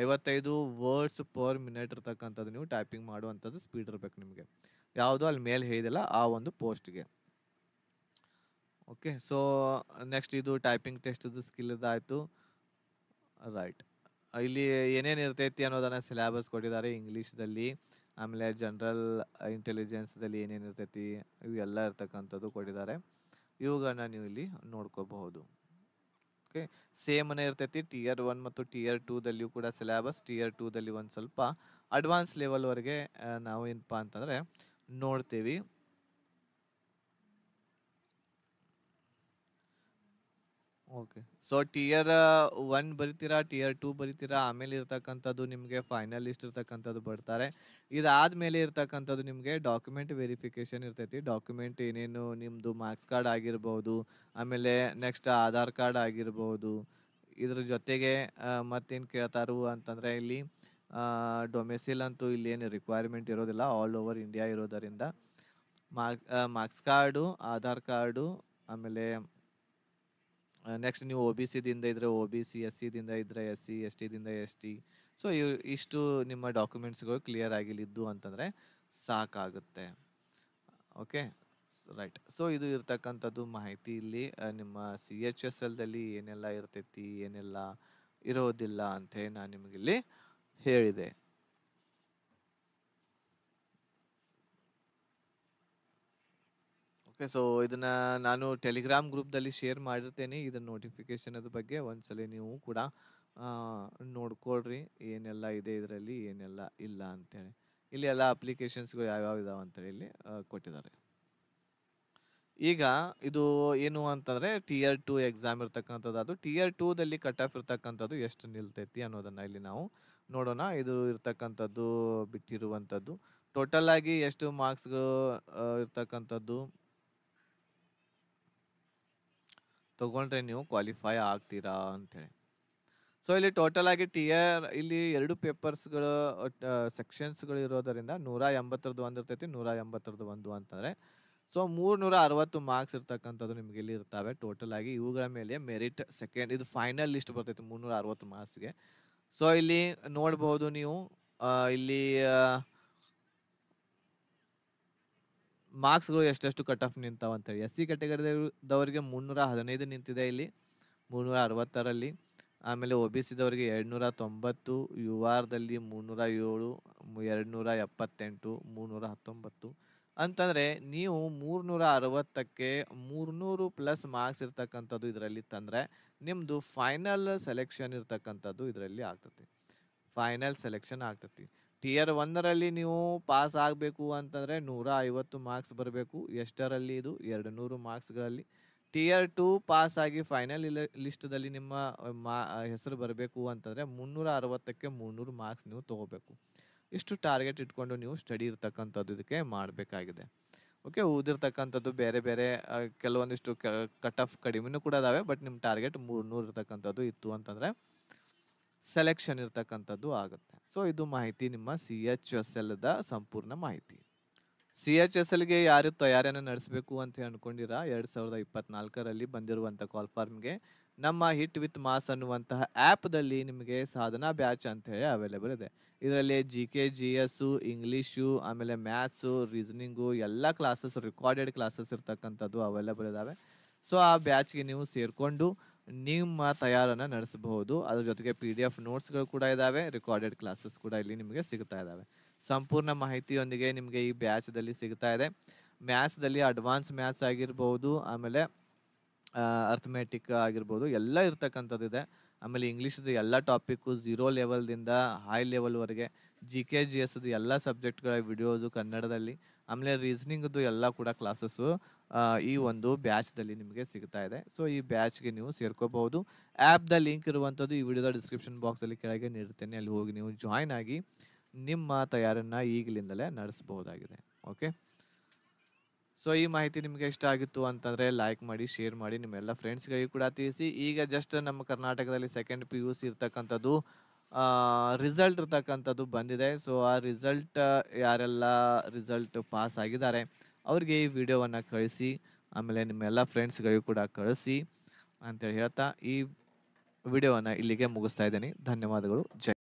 55 ವರ್ಡ್ಸ್ ಪರ್ ಮಿನಿಟ್ ಇರ್ತಕ್ಕಂಥದ್ದು ನೀವು ಟೈಪಿಂಗ್ ಮಾಡುವಂಥದ್ದು ಸ್ಪೀಡ್ ಇರಬೇಕು ನಿಮಗೆ. ಯಾವುದು ಅಲ್ಲಿ ಮೇಲೆ ಹೇಳಿದೆಲ್ಲ ಆ ಒಂದು ಪೋಸ್ಟ್ಗೆ. ಓಕೆ, ಸೊ ನೆಕ್ಸ್ಟ್ ಇದು ಟೈಪಿಂಗ್ ಟೆಸ್ಟ್ದು ಸ್ಕಿಲ್ ಇದಾಯಿತು. ರೈಟ್, ಇಲ್ಲಿ ಏನೇನು ಇರ್ತೈತಿ ಅನ್ನೋದನ್ನ ಸಿಲೆಬಸ್ ಕೊಟ್ಟಿದ್ದಾರೆ ಇಂಗ್ಲೀಷ್ದಲ್ಲಿ. ಆಮೇಲೆ ಜನರಲ್ ಇಂಟೆಲಿಜೆನ್ಸ್ದಲ್ಲಿ ಏನೇನು ಇರ್ತೈತಿ ಇವೆಲ್ಲ ಇರ್ತಕ್ಕಂಥದ್ದು ಕೊಟ್ಟಿದ್ದಾರೆ. ಇವುಗಳನ್ನ ನೀವು ಇಲ್ಲಿ ನೋಡ್ಕೋಬಹುದು. ಓಕೆ, ಸೇಮ್ನೇ ಇರ್ತೈತಿ Tier 1 ಮತ್ತು Tier 2ದಲ್ಲಿಯೂ ಕೂಡ ಸಿಲೆಬಸ್. Tier 2ದಲ್ಲಿ ಒಂದು ಸ್ವಲ್ಪ ಅಡ್ವಾನ್ಸ್ ಲೆವೆಲ್ವರೆಗೆ ನಾವು ಏನಪ್ಪ ಅಂತಂದರೆ ನೋಡ್ತೀವಿ. ಓಕೆ, ಸೊ Tier 1 ಬರಿತೀರಾ, Tier 2 ಬರಿತೀರಾ, ಆಮೇಲೆ ಇರ್ತಕ್ಕಂಥದ್ದು ನಿಮಗೆ ಫೈನಲಿಸ್ಟ್ ಇರ್ತಕ್ಕಂಥದ್ದು ಬರ್ತಾರೆ. ಇದಾದ್ಮೇಲೆ ಇರ್ತಕ್ಕಂಥದ್ದು ನಿಮಗೆ ಡಾಕ್ಯುಮೆಂಟ್ ವೆರಿಫಿಕೇಶನ್ ಇರ್ತೈತಿ. ಡಾಕ್ಯುಮೆಂಟ್ ಏನೇನು ನಿಮ್ಮದು ಮಾರ್ಕ್ಸ್ ಕಾರ್ಡ್ ಆಗಿರ್ಬೋದು, ಆಮೇಲೆ ನೆಕ್ಸ್ಟ್ ಆಧಾರ್ ಕಾರ್ಡ್ ಆಗಿರ್ಬೋದು. ಇದ್ರ ಜೊತೆಗೆ ಮತ್ತೇನು ಕೇಳ್ತಾರು ಅಂತಂದರೆ ಇಲ್ಲಿ ಡೊಮೆಸಿಲ್ ಅಂತೂ ಇಲ್ಲಿ ಏನು ರಿಕ್ವೈರ್ಮೆಂಟ್ ಇರೋದಿಲ್ಲ, ಆಲ್ ಓವರ್ ಇಂಡಿಯಾ ಇರೋದರಿಂದ. ಮಾರ್ಕ್ಸ್ ಕಾರ್ಡು, ಆಧಾರ್ ಕಾರ್ಡು, ಆಮೇಲೆ ನೆಕ್ಸ್ಟ್ ನೀವು OBC ದಿಂದ ಇದ್ರೆ OBC, SC ದಿಂದ ಇದ್ರೆ SC, ST ದಿಂದ ST. ಸೊ ಇಷ್ಟು ನಿಮ್ಮ ಡಾಕ್ಯುಮೆಂಟ್ಸ್ಗಳು ಕ್ಲಿಯರ್ ಆಗಿಲ್ಲಿದ್ದು ಅಂತಂದರೆ ಸಾಕಾಗುತ್ತೆ. Okay, right. ಸೊ ಇದು ಇರ್ತಕ್ಕಂಥದ್ದು ಮಾಹಿತಿ ಇಲ್ಲಿ ನಿಮ್ಮ CHSLದಲ್ಲಿ ಏನೆಲ್ಲ ಇರ್ತೈತಿ ಏನೆಲ್ಲ ಇರೋದಿಲ್ಲ ಅಂತೇಳಿ ನಾನು ನಿಮಗಿಲ್ಲಿ ಹೇಳಿದೆ. ಓಕೆ, ಸೊ ಇದನ್ನ ನಾನು ಟೆಲಿಗ್ರಾಮ್ ಗ್ರೂಪ್ದಲ್ಲಿ ಶೇರ್ ಮಾಡಿರ್ತೇನೆ. ಇದನ್ನ ನೋಟಿಫಿಕೇಶನ್ ಅದ್ರ ಬಗ್ಗೆ ಒಂದ್ಸಲ ನೀವು ಕೂಡ ನೋಡ್ಕೊಳ್ರಿ, ಏನೆಲ್ಲ ಇದೆ ಇದರಲ್ಲಿ ಏನೆಲ್ಲ ಇಲ್ಲ ಅಂತೇಳಿ. ಇಲ್ಲಿ ಎಲ್ಲ ಅಪ್ಲಿಕೇಶನ್ಸ್ಗಳು ಯಾವ್ಯಾವ ಇದಾವೆ ಅಂತೇಳಿ ಇಲ್ಲಿ ಕೊಟ್ಟಿದ್ದಾರೆ. ಈಗ ಇದು ಏನು ಅಂತಂದರೆ Tier 2 ಎಕ್ಸಾಮ್ ಇರ್ತಕ್ಕಂಥದ್ದು. ಅದು Tier 2ದಲ್ಲಿ ಕಟ್ ಆಫ್ ಇರ್ತಕ್ಕಂಥದ್ದು ಎಷ್ಟು ನಿಲ್ತೈತಿ ಅನ್ನೋದನ್ನು ಇಲ್ಲಿ ನಾವು ನೋಡೋಣ ಇದು ಇರ್ತಕ್ಕಂಥದ್ದು ಬಿಟ್ಟಿರುವಂಥದ್ದು. ಟೋಟಲ್ ಆಗಿ ಎಷ್ಟು ಮಾರ್ಕ್ಸ್‌ಗಳು ಇರ್ತಕ್ಕಂಥದ್ದು ತಗೊಂಡ್ರೆ ನೀವು ಕ್ವಾಲಿಫೈ ಆಗ್ತೀರಾ ಅಂತೇಳಿ. ಸೊ ಇಲ್ಲಿ ಟೋಟಲ್ ಆಗಿ ಟಿಯರ್ ಇಲ್ಲಿ 2 ಪೇಪರ್ಸ್‌ಗಳು ಸೆಕ್ಷನ್ಸ್‌ಗಳು ಇರೋದರಿಂದ 180ರದ್ದು ಒಂದು ಇರ್ತೈತಿ, 180ರದ್ದು ಒಂದು ಅಂತಂದ್ರೆ ಸೊ 360 ಮಾರ್ಕ್ಸ್ ಇರ್ತಕ್ಕಂಥದ್ದು ನಿಮ್ಗೆ ಇಲ್ಲಿ ಇರ್ತಾವೆ ಟೋಟಲ್ ಆಗಿ. ಇವುಗಳ ಮೇಲೆ ಮೆರಿಟ್ ಸೆಕೆಂಡ್ ಇದು ಫೈನಲ್ ಲಿಸ್ಟ್ ಬರ್ತೈತಿ 360 ಮಾರ್ಕ್ಸ್‌ಗೆ. ಸೊ ಇಲ್ಲಿ ನೋಡಬಹುದು ನೀವು ಇಲ್ಲಿ ಮಾರ್ಕ್ಸ್‌ಗಳು ಎಷ್ಟೆಷ್ಟು ಕಟ್ ಆಫ್ ನಿಂತಾವ ಅಂತೇಳಿ. ಎಸ್ ಸಿ ಕ್ಯಾಟಗರಿದವರಿಗೆ 315 ನಿಂತಿದೆ ಇಲ್ಲಿ 360ರಲ್ಲಿ. ಆಮೇಲೆ ಒ ಬಿ ಸಿದವರಿಗೆ 290, ಯು ಆರ್‌ದಲ್ಲಿ 307, 278, 319 ಅಂತಂದ್ರೆ ನೀವು 360ಕ್ಕೆ 300 ಪ್ಲಸ್ ಮಾರ್ಕ್ಸ್ ಇರ್ತಕ್ಕಂಥದ್ದು ಇದರಲ್ಲಿ ತಂದ್ರೆ ನಿಮ್ದು ಫೈನಲ್ ಸೆಲೆಕ್ಷನ್ ಇರ್ತಕ್ಕಂಥದ್ದು ಇದರಲ್ಲಿ ಆಗ್ತತಿ. ಫೈನಲ್ ಸೆಲೆಕ್ಷನ್ ಆಗ್ತತಿ. ಟಿಯರ್ 1ರಲ್ಲಿ ನೀವು ಪಾಸ್ ಆಗಬೇಕು ಅಂತಂದ್ರೆ 150 ಮಾರ್ಕ್ಸ್ ಬರಬೇಕು. ಎಷ್ಟರಲ್ಲಿ ಇದು 200 ಮಾರ್ಕ್ಸ್‌ಗಳಲ್ಲಿ. ಟಿಯರ್ 2 ಪಾಸ್ ಆಗಿ ಫೈನಲ್ ಲಿಸ್ಟ್‌ದಲ್ಲಿ ನಿಮ್ಮ ಹೆಸರು ಬರಬೇಕು ಅಂತಂದ್ರೆ 360ಕ್ಕೆ 300 ಮಾರ್ಕ್ಸ್ ನೀವು ತಗೋಬೇಕು. ಇಷ್ಟು ಟಾರ್ಗೆಟ್ ಇಟ್ಕೊಂಡು ನೀವು ಸ್ಟಡಿ ಇರ್ತಕ್ಕಂಥದ್ದು ಇದಕ್ಕೆ ಮಾಡಬೇಕಾಗಿದೆ. ಓಕೆ, ಉಳಿದಿರ್ತಕ್ಕಂಥದ್ದು ಬೇರೆ ಬೇರೆ ಕೆಲವೊಂದಿಷ್ಟು ಕಟ್ ಆಫ್ ಕಡಿಮೆನೂ ಕೂಡ ಅದಾವೆ. ಬಟ್ ನಿಮ್ಮ ಟಾರ್ಗೆಟ್ 300 ಇರ್ತಕ್ಕಂಥದ್ದು ಇತ್ತು ಅಂತಂದ್ರೆ ಸೆಲೆಕ್ಷನ್ ಇರ್ತಕ್ಕಂಥದ್ದು ಆಗುತ್ತೆ. ಸೊ ಇದು ಮಾಹಿತಿ ನಿಮ್ಮ CHSLದ ಸಂಪೂರ್ಣ ಮಾಹಿತಿ. CHSLಗೆ ಯಾರು ತಯಾರಿಯನ್ನು ನಡೆಸಬೇಕು ಅಂತ ಅನ್ಕೊಂಡಿರಾ 2024ರಲ್ಲಿ ಬಂದಿರುವಂಥ ಕಾಲ್ ಫಾರ್ಮ್ಗೆ ನಮ್ಮ ಹಿಟ್ ವಿತ್ ಮಾಸ್ ಅನ್ನುವಂತಹ ಆ್ಯಪ್ದಲ್ಲಿ ನಿಮಗೆ ಸಾಧನಾ ಬ್ಯಾಚ್ ಅಂತ ಹೇಳಿ ಅವೈಲೇಬಲ್ ಇದೆ. ಇದರಲ್ಲಿ GK GS ಇಂಗ್ಲೀಷು ಆಮೇಲೆ ಮ್ಯಾಥ್ಸು ರೀಸನಿಂಗು ಎಲ್ಲ ಕ್ಲಾಸಸ್ ರೆಕಾರ್ಡೆಡ್ ಕ್ಲಾಸಸ್ ಇರ್ತಕ್ಕಂಥದ್ದು ಅವೈಲೇಬಲ್ ಇದ್ದಾವೆ. ಸೊ ಆ ಬ್ಯಾಚ್ಗೆ ನೀವು ಸೇರಿಕೊಂಡು ನಿಮ್ಮ ತಯಾರನ್ನು ನಡೆಸಬಹುದು. ಅದ್ರ ಜೊತೆಗೆ PDF ನೋಟ್ಸ್ಗಳು ಕೂಡ ಇದ್ದಾವೆ, ರೆಕಾರ್ಡೆಡ್ ಕ್ಲಾಸಸ್ ಕೂಡ ಇಲ್ಲಿ ನಿಮಗೆ ಸಿಗ್ತಾ ಇದ್ದಾವೆ. ಸಂಪೂರ್ಣ ಮಾಹಿತಿಯೊಂದಿಗೆ ನಿಮಗೆ ಈ ಬ್ಯಾಚ್ದಲ್ಲಿ ಸಿಗ್ತಾ ಇದೆ. ಮ್ಯಾಥ್ಸ್ದಲ್ಲಿ ಅಡ್ವಾನ್ಸ್ ಮ್ಯಾಥ್ಸ್ ಆಗಿರ್ಬೋದು, ಆಮೇಲೆ ಅರ್ಥಮೆಟಿಕ್ ಆಗಿರ್ಬೋದು ಎಲ್ಲ ಇರ್ತಕ್ಕಂಥದ್ದು ಇದೆ. ಆಮೇಲೆ ಇಂಗ್ಲೀಷ್ದು ಎಲ್ಲ ಟಾಪಿಕ್ಕು 0 ಲೆವೆಲ್ದಿಂದ ಹೈ ಲೆವೆಲ್ವರೆಗೆ, GK GSದು ಎಲ್ಲ ಸಬ್ಜೆಕ್ಟ್ಗಳ ವಿಡಿಯೋದು ಕನ್ನಡದಲ್ಲಿ, ಆಮೇಲೆ ರೀಸನಿಂಗ್ದು ಎಲ್ಲ ಕೂಡ ಕ್ಲಾಸಸ್ಸು ಈ ಒಂದು ಬ್ಯಾಚ್ದಲ್ಲಿ ನಿಮಗೆ ಸಿಗ್ತಾ ಇದೆ. ಸೊ ಈ ಬ್ಯಾಚ್ಗೆ ನೀವು ಸೇರ್ಕೋಬಹುದು. ಆ್ಯಪ್ದ ಲಿಂಕ್ ಇರುವಂಥದ್ದು ಈ ವಿಡಿಯೋದ ಡಿಸ್ಕ್ರಿಪ್ಷನ್ ಬಾಕ್ಸಲ್ಲಿ ಕೆಳಗೆ ನೀಡುತ್ತೇನೆ, ಅಲ್ಲಿ ಹೋಗಿ ನೀವು ಜಾಯ್ನ್ ಆಗಿ ನಿಮ್ಮ ತಯಾರನ್ನು ಈಗಲಿಂದಲೇ ನಡೆಸಬಹುದಾಗಿದೆ. ಓಕೆ, ಸೊ ಈ ಮಾಹಿತಿ ನಿಮಗೆ ಇಷ್ಟ ಆಗಿತ್ತು ಅಂತಂದರೆ ಲೈಕ್ ಮಾಡಿ, ಶೇರ್ ಮಾಡಿ, ನಿಮ್ಮೆಲ್ಲ ಫ್ರೆಂಡ್ಸ್ಗಳಿಗೆ ಕೂಡ ತಿಳಿಸಿ. ಈಗ ಜಸ್ಟ್ ನಮ್ಮ ಕರ್ನಾಟಕದಲ್ಲಿ ಸೆಕೆಂಡ್ PUC ಇರ್ತಕ್ಕಂಥದ್ದು ರಿಸಲ್ಟ್ ಇರ್ತಕ್ಕಂಥದ್ದು ಬಂದಿದೆ. ಸೊ ಆ ರಿಸಲ್ಟ್ ಯಾರೆಲ್ಲ ರಿಸಲ್ಟ್ ಪಾಸ್ ಆಗಿದ್ದಾರೆ ಅವ್ರಿಗೆ ಈ ವಿಡಿಯೋವನ್ನು ಕಳಿಸಿ, ಆಮೇಲೆ ನಿಮ್ಮೆಲ್ಲ ಫ್ರೆಂಡ್ಸ್ಗಳಿಗೂ ಕೂಡ ಕಳಿಸಿ ಅಂತೇಳಿ ಹೇಳ್ತಾ ಈ ವಿಡಿಯೋವನ್ನು ಇಲ್ಲಿಗೆ ಮುಗಿಸ್ತಾ ಇದ್ದೀನಿ. ಧನ್ಯವಾದಗಳು. ಜೈ